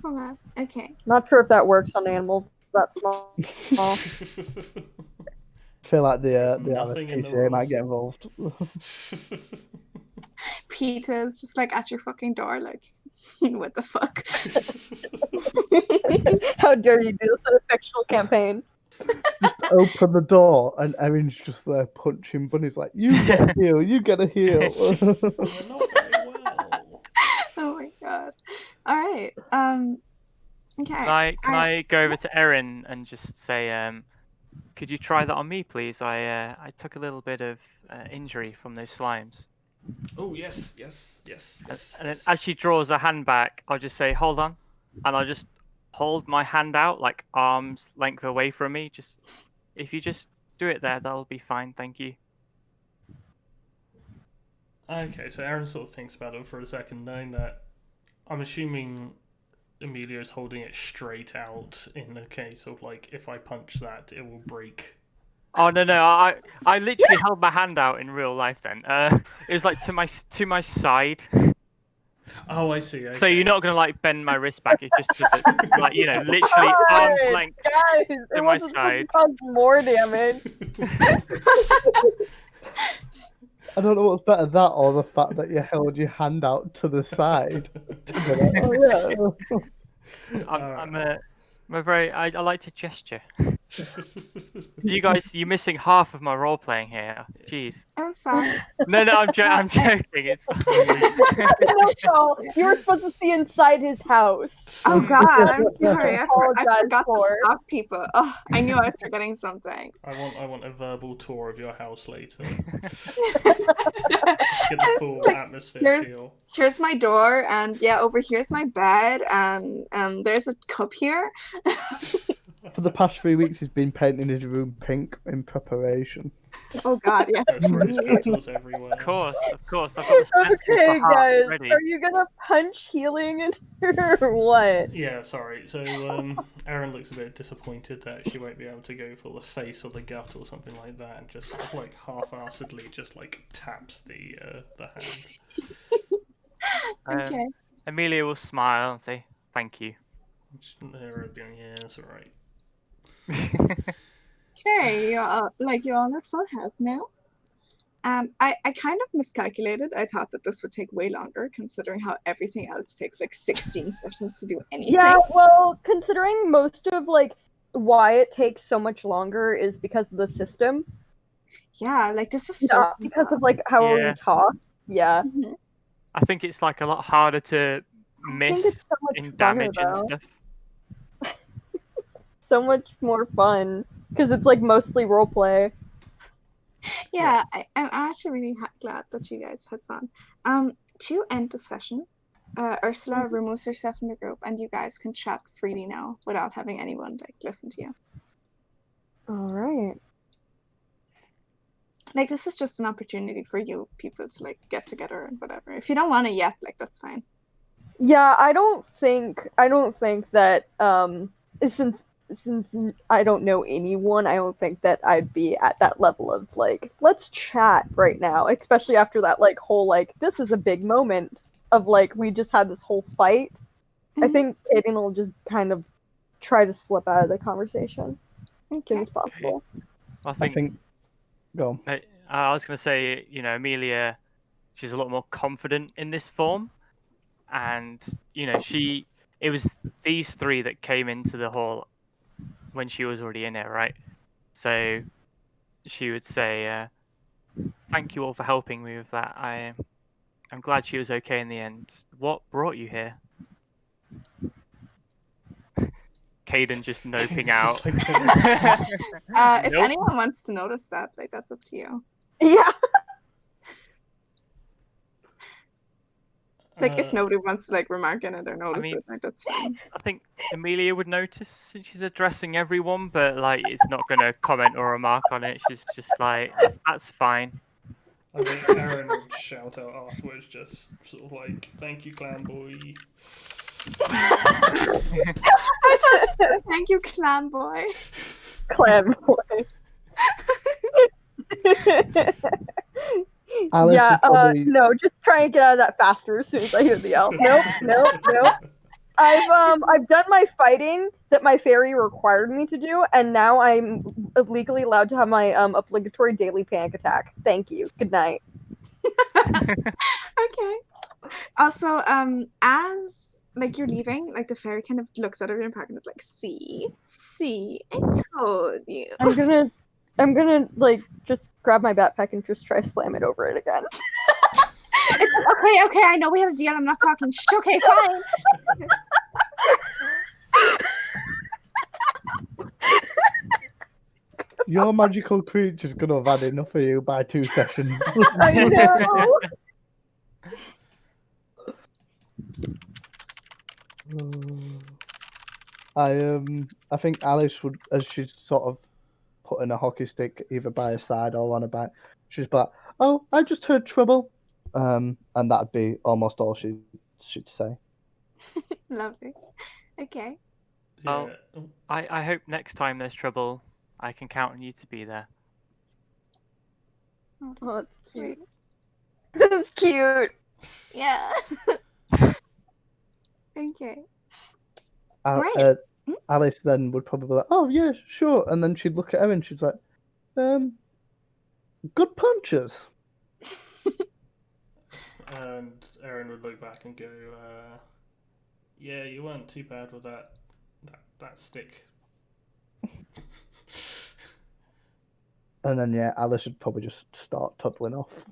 Hold on. Okay. Not sure if that works on animals that small. I feel like the Nothing in the RSPCA might rules. get involved. PETA is just like at your fucking door, like, what the fuck? How dare you do this in a fictional campaign? Open the door and Erin's just there punching bunnies like, you get a heal, you get a heal. We're not very well. Oh my god. All right. Okay. Can I go over to Erin and just say, could you try that on me, please? I took a little bit of injury from those slimes. Oh yes. And then as she draws her hand back, I'll just say, hold on, and I'll just hold my hand out like arm's length away from me. Just if you just do it there, that'll be fine. Thank you. Okay, so Aaron sort of thinks about it for a second, knowing that I'm assuming Amelia is holding it straight out in the case of like if I punch that, it will break. Oh no! I literally held my hand out in real life. Then it was like to my side. Oh, I see. Okay. So you're not gonna like bend my wrist back. It's just to the, like literally arm's length. Guys, to it my wasn't supposed side. to cause more damage. I don't know what's better, that or the fact that you held your hand out to the side. To be like, oh, yeah. I'm a very I like to gesture. You guys, you're missing half of my role playing here. Jeez. I'm sorry. No, I'm joking. It's fine. No, Shaw, you were supposed to see inside his house. Oh god, I'm sorry. I Apologize forgot for. to stop people. Oh, I knew I was forgetting something. I want a verbal tour of your house later. Get the full atmosphere feel. Here's my door, and yeah, over here's my bed, and there's a cup here. For the past 3 weeks, he's been painting his room pink in preparation. Oh god, yes. There's rose petals everywhere. Of course. I've got the stencils Okay, for hearts guys, ready. are you gonna punch healing in here or what? Yeah, sorry. So Aaron looks a bit disappointed that she won't be able to go for the face or the gut or something like that, and just sort of, like half-assedly just like taps the hand. Okay. Amelia will smile and say, "Thank you." Yeah, it's alright. Okay, you all are full health now. I kind of miscalculated. I thought that this would take way longer, considering how everything else takes like 16 sessions to do anything. Yeah, well, considering most of why it takes so much longer is because of the system, Yeah, like this is so not because of how Yeah. we talk. Yeah, Mhm. I think it's like a lot harder to I think it's miss so much in funner, damage and though. stuff. So much more fun because it's mostly role play. Yeah, I'm actually really glad that you guys had fun. To end the session, Ursula removes herself from the group, and you guys can chat freely now without having anyone listen to you. All right. This is just an opportunity for you people to get together and whatever. If you don't want it yet, that's fine. Yeah, I don't think that since I don't know anyone, I don't think that I'd be at that level of let's chat right now, especially after that whole this is a big moment of we just had this whole fight. I Mhm. think Kaden will just kind of try to slip out of the conversation as soon Okay. as possible. I I think think. Go on. I was going to say, Amelia, she's a lot more confident in this form, and it was these three that came into the hall when she was already in it, right? So she would say, "Thank you all for helping me with that. I'm glad she was okay in the end. What brought you here?" Caden just noping out. If Nope. anyone wants to notice that, that's up to you. Yeah. If nobody wants to remark on it or notice mean- it, that's fine. I think Amelia would notice since she's addressing everyone, but it's not going to comment or remark on it. She's just that's fine. I think Aaron would shout out afterwards, just sort of "Thank you, clan boy." I thought you said thank you, clan boy. Clan boy. Alice yeah, would probably... no, just try and get out of that faster as soon as I hear the elf. Nope. I've done my fighting that my fairy required me to do, and now I'm legally allowed to have my obligatory daily panic attack. Thank you. Good night. Okay. Also, as like you're leaving, like the fairy kind of looks out of your pack and is like, see, I told you. I'm gonna like just grab my backpack and just try to slam it over it again. Okay, I know we have a deal. I'm not talking. Okay, fine. Your magical creature's gonna have had enough of you by 2 sessions. I know. I think Alice would, as she's sort of putting a hockey stick either by her side or on her back, she's like, "Oh, I just heard trouble," and that'd be almost all she'd say. Lovely. Okay. Well, Yeah. I hope next time there's trouble, I can count on you to be there. Oh, Oh, that's it's sweet. cute. It's cute. Yeah. Okay. Al- Right. Alice then would probably be like, "Oh yeah, sure," and then she'd look at her and she's like, "Good punches." And Erin would look back and go, "Yeah, you weren't too bad with that stick." And then yeah, Alice would probably just start toddling off.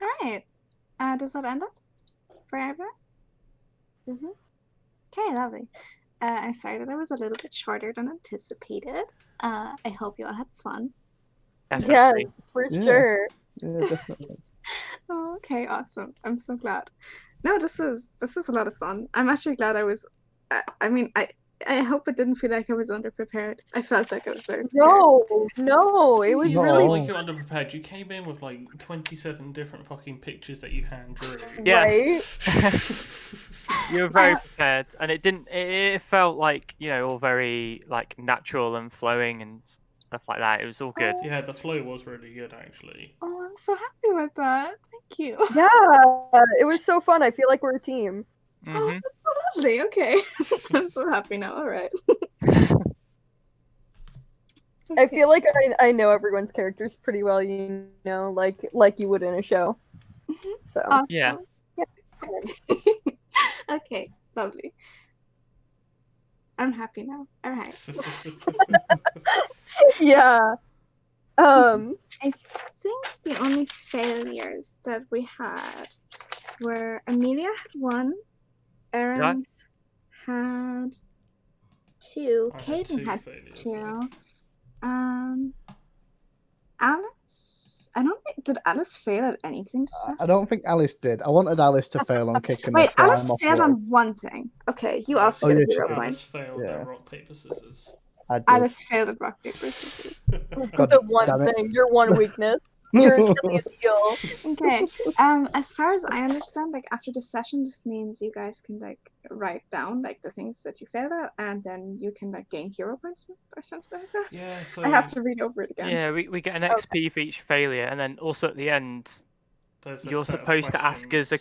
All right. Does that end it for everyone? Mhm. Okay, lovely. I'm sorry that I was a little bit shorter than anticipated. I hope you all had fun. Yeah, Definitely. for Yeah. sure. Yeah, definitely. Oh, okay, awesome. I'm so glad. No, this was a lot of fun. I'm actually glad I was. I hope it didn't feel like I was underprepared. I felt like I was very prepared. No, it was You No. felt really like you're underprepared. You came in with like 27 different fucking pictures that you hand drew. Yes. You were very prepared, and it didn't. It felt like all very like natural and flowing and stuff like that. It was all good. Yeah, the flow was really good actually. Oh, I'm so happy with that. Thank you. Yeah, it was so fun. I feel like we're a team. Oh, hmm that's so lovely. Okay. I'm so happy now. All right. I feel like I know everyone's characters pretty well, like you would in a show. Mhm. So Awesome. Yeah. Okay, lovely. I'm happy now. All right. yeah. I think the only failures that we had were Amelia had 1, Erin had 2, I had Caden 2 had failures, 2, Alice. I don't think, did Alice fail at anything to say? I don't think Alice did. I wanted Alice to fail on kicking Wait, the slime Alice off failed the on one thing. Okay, you Yeah, also Oh, get a yeah, hero she did. point. Alice failed Yeah. at rock, paper, scissors. I did. Alice failed at rock, paper, scissors. God the one damn it. thing, your one weakness, your Achilles heel. Okay. As far as I understand, like after the session, this means you guys can like write down like the things that you failed at, and then you can like gain hero points or something like that. Yeah, so I have to read over it again. Yeah, we get an XP for each failure, and then also at the end, there's a you're set of supposed to ask us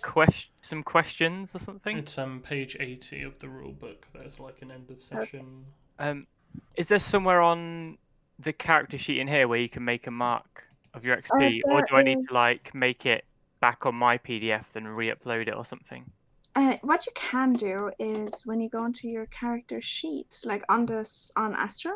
some questions or something. It's page 80 of the rule book. There's like an end of session. Is there somewhere on the character sheet in here where you can make a mark of your XP, or there do I need is. to like make it back on my PDF and re-upload it or something? What you can do is when you go into your character sheet, like on Astra,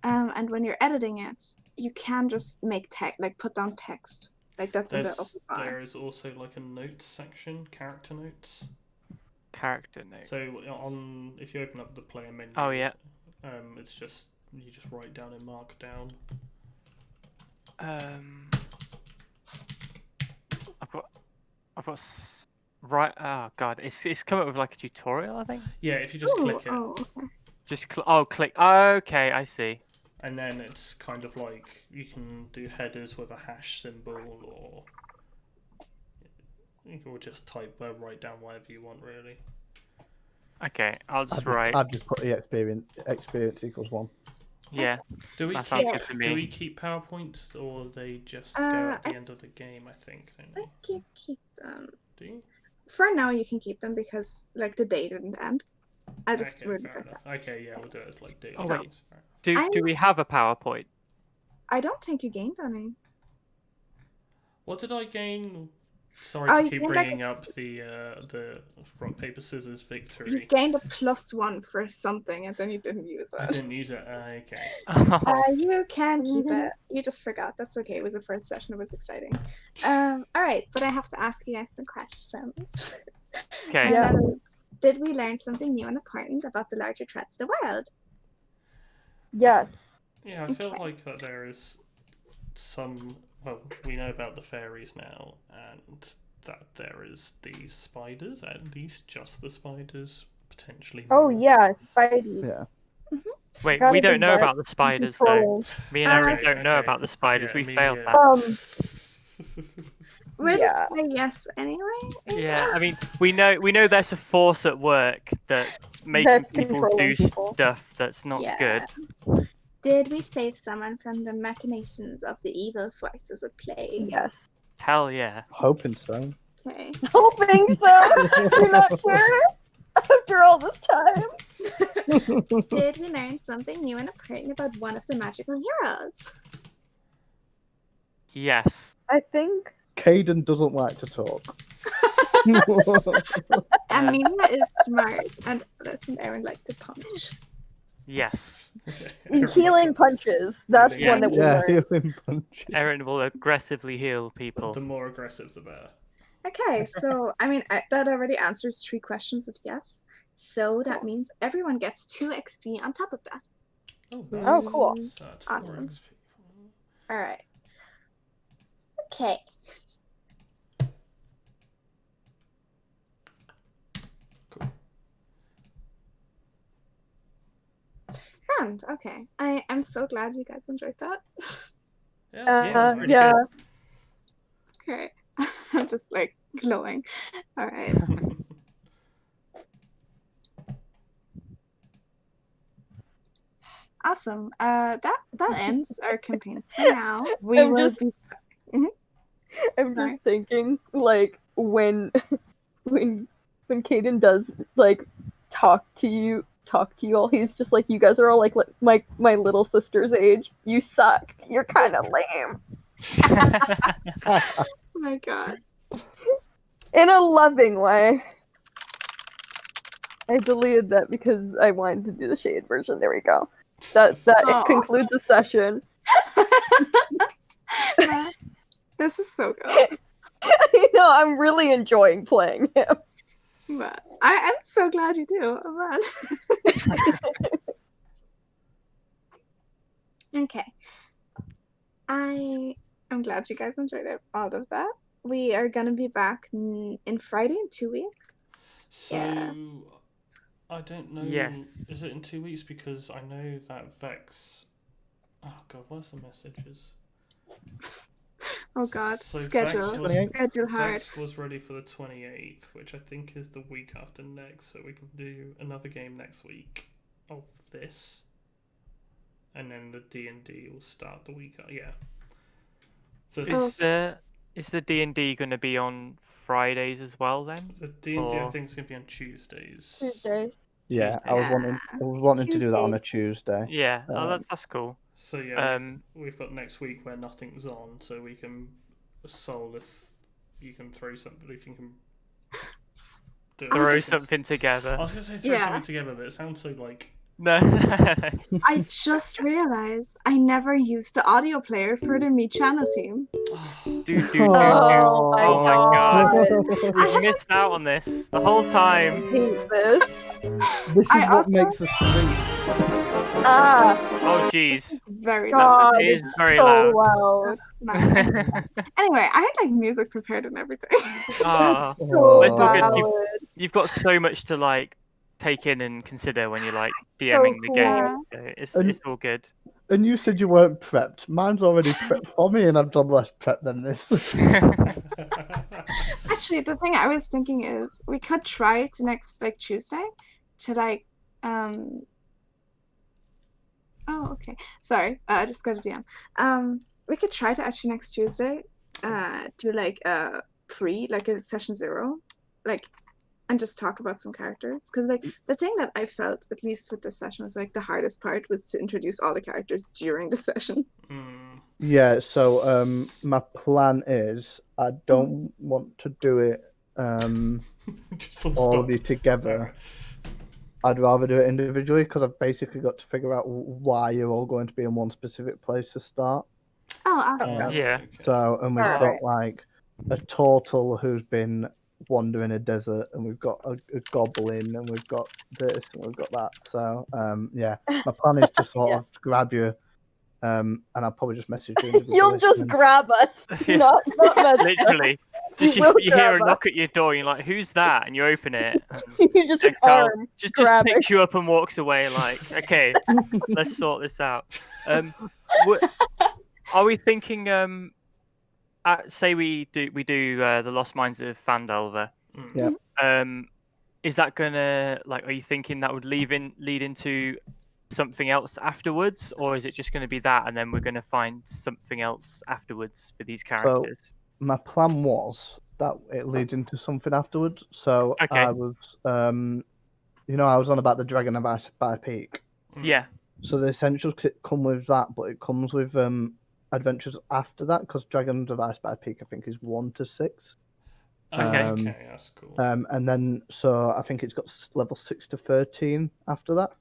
and when you're editing it, you can just make text, like put down text, like that's in the upper bar. There is also like a notes section, character notes. Character note. So if you open up the player menu, Oh yeah. It's just you just write down in Markdown. Right. Oh god, it's come up with like a tutorial, I think. Yeah, if you just click it, Okay. Just click. Okay, I see. and then it's kind of like you can do headers with a hash symbol, or you can just write down whatever you want, really. Okay, I'll just I've write. I've just put the experience equals 1. Yeah, Do we that sounds keep, good to do we me. keep PowerPoints or they just go at the end of the game? I think. I Don't think you keep them. they? Do you? For now, you can keep them because like the day didn't end. I just Okay, really fair like that. enough. Okay, yeah, we'll do it as like daily. Oh, wait. games. Fair enough. Do I'm- we have a PowerPoint? I don't think you gained any. What did I gain? Sorry Oh, to you keep gained, like, bringing up the rock paper scissors You victory. gained a +1 for something, and then you didn't use I it. didn't use it. Okay. Oh, You can keep it. You just forgot. That's okay. It was the first session. It was exciting. All right, but I have to ask you guys some questions. okay. And Yeah. that is, did we learn something new and important about the larger threats to the world? Yes. Yeah, I feel Okay. like that there is some. Well, we know about the fairies now, and that there is these spiders. At least just the spiders, potentially. Oh more. yeah, Spidey. Yeah. Wait, Kind we of don't know that about the spiders though. Controlling. Me and Aaron Okay, don't know okay. about the spiders. Yeah, We failed Amelia- that. We're just Yeah. saying yes anyway. Yeah, I mean, we know there's a force at work that's making That's people controlling do people. stuff that's not Yeah. good. Did we save someone from the machinations of the evil forces at play? Yes. Hell yeah. Hoping so. Okay. Hoping so. You're not sure after all this time. Did we learn something new and important about one of the magical heroes? Yes. I think Caden doesn't like to talk. Amelia is smart, and listen, Aaron liked to punch. Yes. healing punches. That's Yeah. one that we Yeah, learned. healing punch. Erin will aggressively heal people. The more aggressive, the better. Okay, so I mean that already answers 3 questions with yes. So that means everyone gets 2 XP on top of that. Oh, Oh, nice. cool. That's 4 Awesome. XP. All right. Okay. Cool. Grand. Okay. I'm so glad you guys enjoyed that. Yeah, that's really Yeah. Okay. I'm just like glowing. All right. Awesome. That ends our campaign for now. We I'm will just- be I'm Sorry. just thinking, like, when Caden does like talk to you all, he's just like, you guys are all like my little sister's age. You suck. You're kind of lame. oh my god. In a loving way. I deleted that because I wanted to do the shade version. There we go. That Aw. concludes the session. This is so good. You know, I'm really enjoying playing him. But I'm so glad you do. Oh, man. Okay. I'm glad you guys enjoyed all of that. We are gonna be back in Friday in 2 weeks. So, Yeah. I don't know. Yes. Is it in 2 weeks? Because I know that Vex. Oh god, where's the messages? Oh god. So Schedule. Vex was, Schedule hard. Vex was ready for the 28th, which I think is the week after next, so we can do another game next week of this. And then the D&D will start the week. Yeah. So it's- Is the D&D going to be on Fridays as well then? the D&D I Or- think is going to be on Tuesdays. Tuesdays. Yeah, I was wanting to do that on a Tuesday. Yeah, oh, Um, that's cool. So yeah, Um, we've got next week where nothing's on, so we can Soul if you can throw something. If you can do throw it. something I together. was gonna say throw Yeah. something together, but it sounds so like. No. I just realized I never used the audio player for the Me channel team. Oh my Oh my god. I We missed out on this the whole I time. hate this. This is I what also- makes us stream. Ah, Oh jeez. Very God, loud. It is it's very so loud. loud. Anyway, I had like music prepared and everything. Oh, So It's all good. valid. you've got so much to like take in and consider when you're like DMing the cool. game. So it's all good. And you said you weren't prepped. Mine's already prepped for me, and I've done less prep than this. Actually, the thing I was thinking is we could try to next like Tuesday to like Oh, okay. Sorry, I just got a DM. We could try to actually next Tuesday, do like a like a session 0, like, and just talk about some characters. Because like the thing that I felt, at least with this session, was like the hardest part was to introduce all the characters during the session. Yeah, so my plan is I don't want to do it Just full all stop. of you together. I'd rather do it individually because I've basically got to figure out why you're all going to be in one specific place to start. Oh, awesome. Yeah. So, and we've Alright. got like a turtle who's been wandering a desert, and we've got a goblin, and we've got this, and we've got that. So, yeah, my plan is to sort Yeah. of grab you, and I'll probably just message you. You'll just individually. grab us. Yeah. Not mess Literally. Just will you hear grab a us. knock at your door, and you're like, "Who's that?" And you open it. And You just an next guy arm just grab picks you up and walks away. Like, okay, let's sort this out. Are we thinking? Say we do the Lost Mines of Phandelver. Yeah. Is that gonna Are you thinking that would lead into something else afterwards, or is it just going to be that, and then we're going to find something else afterwards for these characters? My plan was that it leads into something afterwards. So Okay. I was, I was on about the Dragon of Ice by Peak. Yeah. So the essentials come with that, but it comes with adventures after that, because Dragons of Ice by Peak, I think, is 1 to 6. Okay. That's cool. And then, so I think it's got level 6 to 13 after that.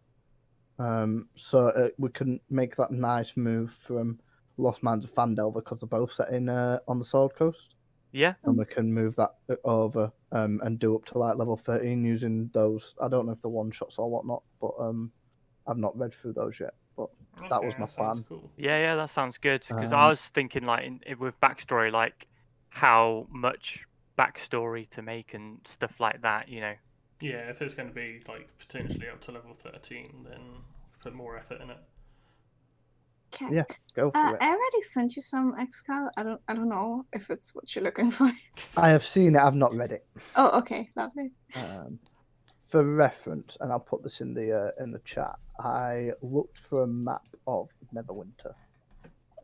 So we can make that nice move from Lost Mines of Phandelver, because they're both set in on the Sword Coast. Yeah. And we can move that over and do up to like level 13 using those. I don't know if they're one shots or whatnot, but I've not read through those yet. But that was my plan. Cool. Yeah, that sounds good. Because I was thinking, with backstory, how much backstory to make and stuff like that. Yeah, if it's going to be potentially up to level 13, then put more effort in it. Okay. Yeah, go for it. I already sent you some XCal. I don't know if it's what you're looking for. I have seen it. I've not read it. Oh, okay, lovely. For reference, and I'll put this in the chat. I looked for a map of Neverwinter.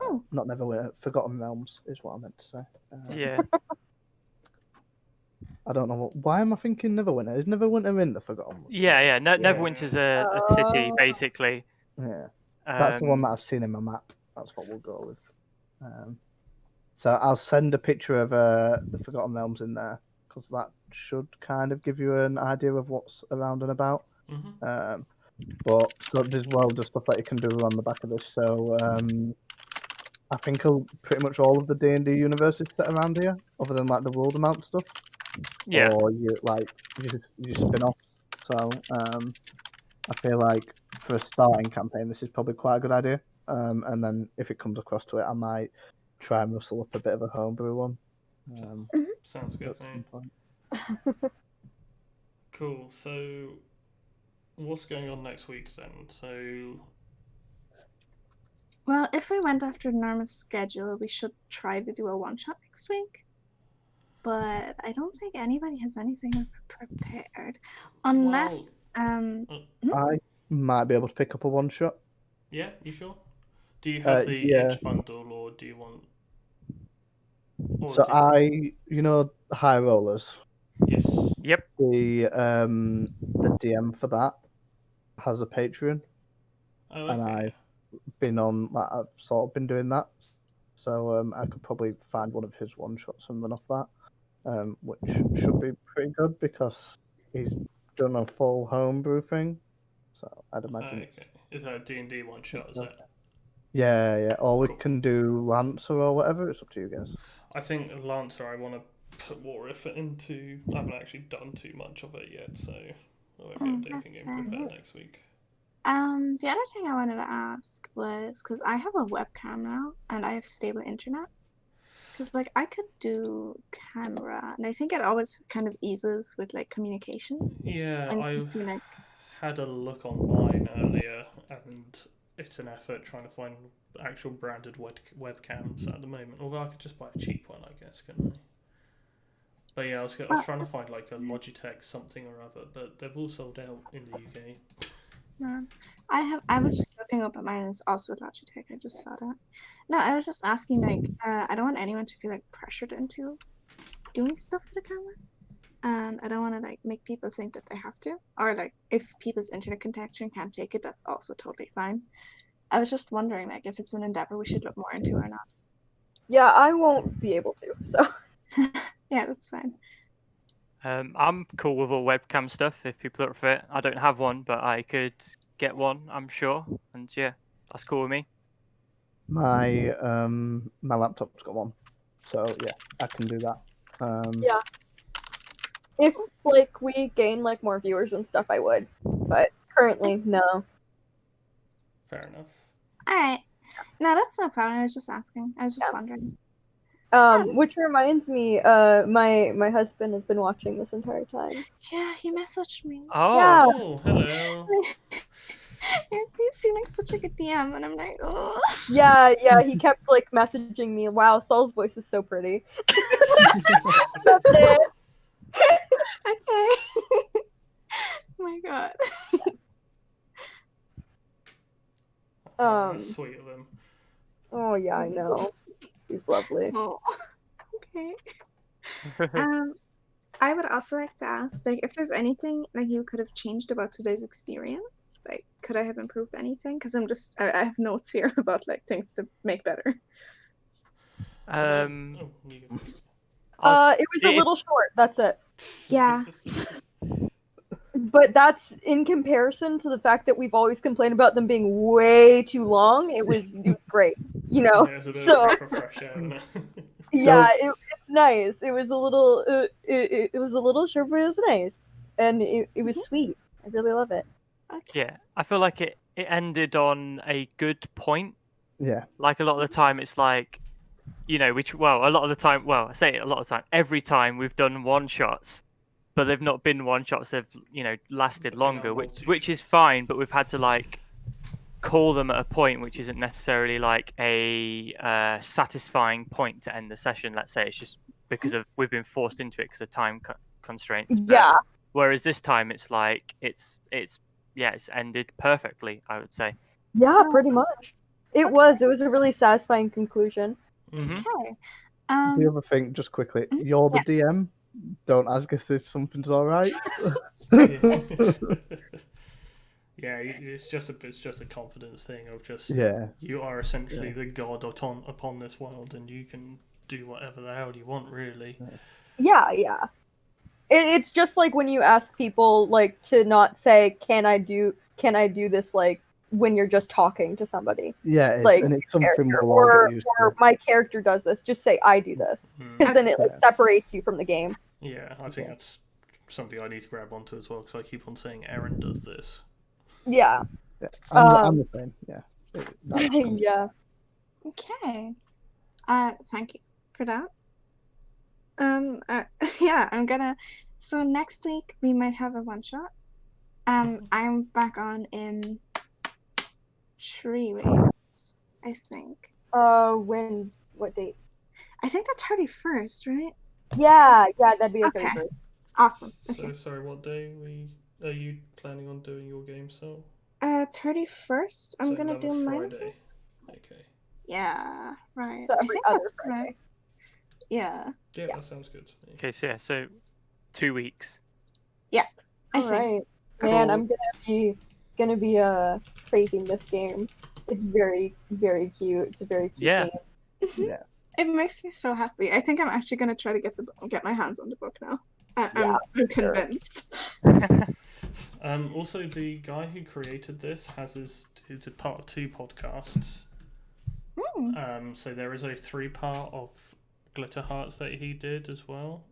Oh. Not Neverwinter. Forgotten Realms is what I meant to say. Yeah. I don't know why am I thinking Neverwinter? Is Neverwinter in the Forgotten? Yeah. Neverwinter's a city, basically. Yeah. That's the one that I've seen in my map. That's what we'll go with. So I'll send a picture of the Forgotten Realms in there, because that should kind of give you an idea of what's around and about. Mm-hmm. But so there's loads of stuff that you can do on the back of this. So I think pretty much all of the D&D universe is set around here, other than the world amount stuff. Yeah. Or you spin off. So I feel like for a starting campaign, this is probably quite a good idea. And then if it comes across to it, I might try and rustle up a bit of a homebrew one. Sounds good. Cool. So, what's going on next week then? So, well, if we went after Norma's schedule, we should try to do a one-shot next week. But I don't think anybody has anything prepared, unless I might be able to pick up a one-shot. Yeah, you sure? Do you have the Edge bundle, or do you want? So High Rollers. Yes. Yep. The DM for that has a Patreon, and I've been on. I've sort of been doing that, so I could probably find one of his one shots and run off that, which should be pretty good because he's done a full homebrew thing. So I'd imagine. Is that a D&D one shot? Is it? Yeah. Or we can do Lancer or whatever. It's up to you guys. I think Lancer, I want to put more effort into. I haven't actually done too much of it yet, so I won't be able to do anything prepared next week. The other thing I wanted to ask was, because I have a webcam now and I have stable internet, because I could do camera, and I think it always kind of eases with communication. Yeah, I had a look online earlier, and it's an effort trying to find actual branded webcams at the moment. Although I could just buy a cheap one, I guess, couldn't I? But yeah, I was trying to find a Logitech something or other, but they've all sold out in the UK. No. I was just looking up at mine, and it's also Logitech. I just saw that. No, I was just asking, like, I don't want anyone to feel like pressured into doing stuff for the camera. And I don't want to like make people think that they have to, or like if people's internet connection can't take it, that's also totally fine. I was just wondering like if it's an endeavor we should look more into or not. Yeah, I won't be able to. So Yeah, that's fine. I'm cool with all webcam stuff if people are fit. I don't have one, but I could get one, I'm sure. And yeah, that's cool with me. My my laptop's got one, so yeah, I can do that. Yeah. If like we gain like more viewers and stuff, I would. But currently, no. Fair enough. All right. No, that's no problem. I was just asking. I was just wondering. Which reminds me, my husband has been watching this entire time. Yeah, he messaged me. Oh, Yeah. Oh, hello. He seemed like such a good DM, and I'm like, oh. Yeah, he kept like messaging me. Wow, Saul's voice is so pretty. That's it. Okay. Oh my god. That's sweet of him. Oh yeah, I know. He's lovely. Oh. Okay. I would also like to ask, like, if there's anything like you could have changed about today's experience. Like, could I have improved anything? Because I have notes here about like things to make better. um, Oh, you go. It was a little short. That's it. Yeah. But that's in comparison to the fact that we've always complained about them being way too long. It was great, you know. Yeah, it's a bit So of a breath of fresh air, isn't it? yeah, it's nice. It was a little, it was a little short, but it was nice, and it was sweet. I really love it. Yeah, I feel like it ended on a good point. Yeah. Like a lot of the time, it's like, you know, a lot of the time, I say it a lot of the time, every time we've done one shots, but they've not been one shots. They've, you know, lasted longer, which is fine. But we've had to like call them at a point which isn't necessarily like a satisfying point to end the session. Let's say it's just because of we've been forced into it because of time constraints. But Yeah. Whereas this time it's like it's ended perfectly, I would say. Yeah, pretty much. It was a really satisfying conclusion. Mhm. Okay. The other thing, just quickly, you're the DM. Don't ask us if something's all right. Yeah, it's just a confidence thing of just Yeah. you are essentially the god upon this world, and you can do whatever the hell you want, really. Yeah. It's just like when you ask people like to not say, "Can I do this?" Like when you're just talking to somebody. Yeah, Like, and it's something Character, we'll all or get used or to. my character does this. Just say, "I do this," because then it like separates you from the game. Yeah, I think that's something I need to grab onto as well, because I keep on saying Aaron does this. Yeah. Yeah. I'm the same. Yeah. Yeah. Okay. Thank you for that. Yeah, I'm gonna. So next week we might have a one shot. I'm back on in 3 weeks, I think. When? What date? I think the 31st, right? Yeah, that'd be a Okay. 31st. Awesome. Okay. So sorry, what day are you planning on doing your game cell? 31st. I'm So gonna another do mine. Friday. Okay. Yeah. Right. So I every think other that's Friday. right. Yeah. Yeah, Yeah. that sounds good to me. Okay, so 2 weeks. I All think. right, man. Cool. I'm gonna be praising this game. It's very, very cute. It's a very cute Yeah. game. It makes me so happy. I think I'm actually gonna try to get my hands on the book now. Yeah, I'm for sure. convinced. Also, the guy who created this is a part of 2 podcasts. So there is a 3-part of Glitter Hearts that he did as well.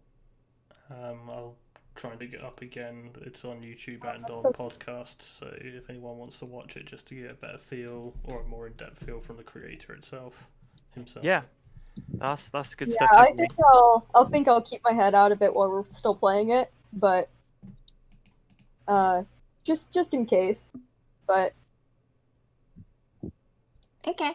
I'll try and dig it up again. It's on YouTube and on podcast. So if anyone wants to watch it, just to get a better feel or a more in-depth feel from the creator himself. Yeah. That's good Yeah, stuff. I Definitely. think I'll keep my head out of it while we're still playing it, but just in case. But Okay.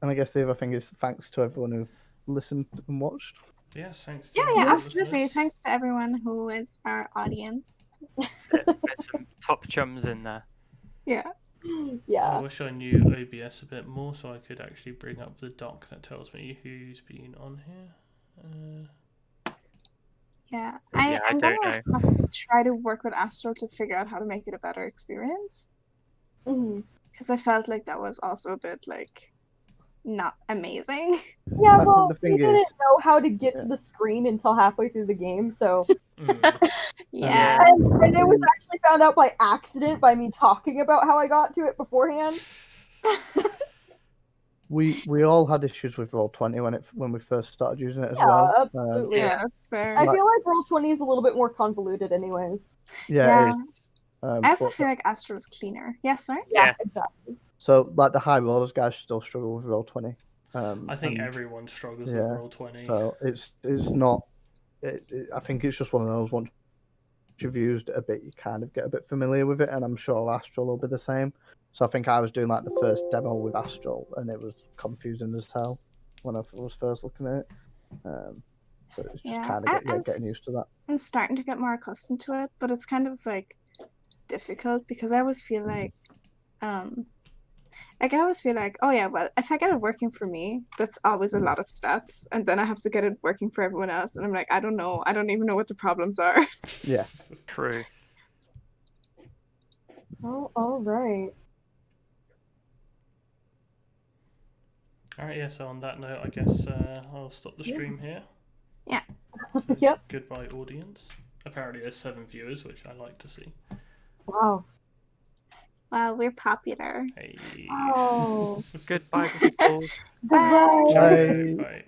And I guess the other thing is thanks to everyone who listened and watched. Yes, thanks. Yeah, to the absolutely. listeners. Thanks to everyone who is our audience. There's some top chums in there. Yeah. I Yeah. wish I knew OBS a bit more so I could actually bring up the doc that tells me who's been on here. Yeah, Yeah, I I'm don't gonna know. have to try to work with Astral to figure out how to make it a better experience. Mhm. Because I felt like that was also a bit like not amazing. Yeah, think well, the we thing didn't is- know how to get yeah. to the screen until halfway through the game, so Yeah. and it was actually found out by accident by me talking about how I got to it beforehand. We all had issues with Roll20 when we first started using it as Yeah, well. absolutely. Yeah, that's fair. I feel like Roll20 is a little bit more convoluted, anyways. Yeah, it is. I also But feel like Astral's cleaner. Yes, sorry? Yeah. Exactly. so like the high rollers guys still struggle with Roll20. I think and everyone struggles with yeah, Roll20. so it's not. I think it's just one of those once you've used it a bit, you kind of get a bit familiar with it, and I'm sure Astral will be the same. So I think I was doing like the first demo with Astral, and it was confusing as hell when I was first looking at it. So it's just Yeah, kind of getting used to that. I'm starting to get more accustomed to it, but it's kind of like difficult because I always feel like I always feel like, oh yeah, well, if I get it working for me, that's always a lot of steps, and then I have to get it working for everyone else, and I'm like, I don't know, I don't even know what the problems are. Yeah. True. Oh, all right. Alright, yeah, so on that note, I guess I'll stop the stream here. Yeah. So Yep. Goodbye, audience. Apparently there's 7 viewers, which I like to see. Wow. Wow, we're popular. Hey. Oh. Goodbye, people. Goodbye. Ciao, Bye. bye.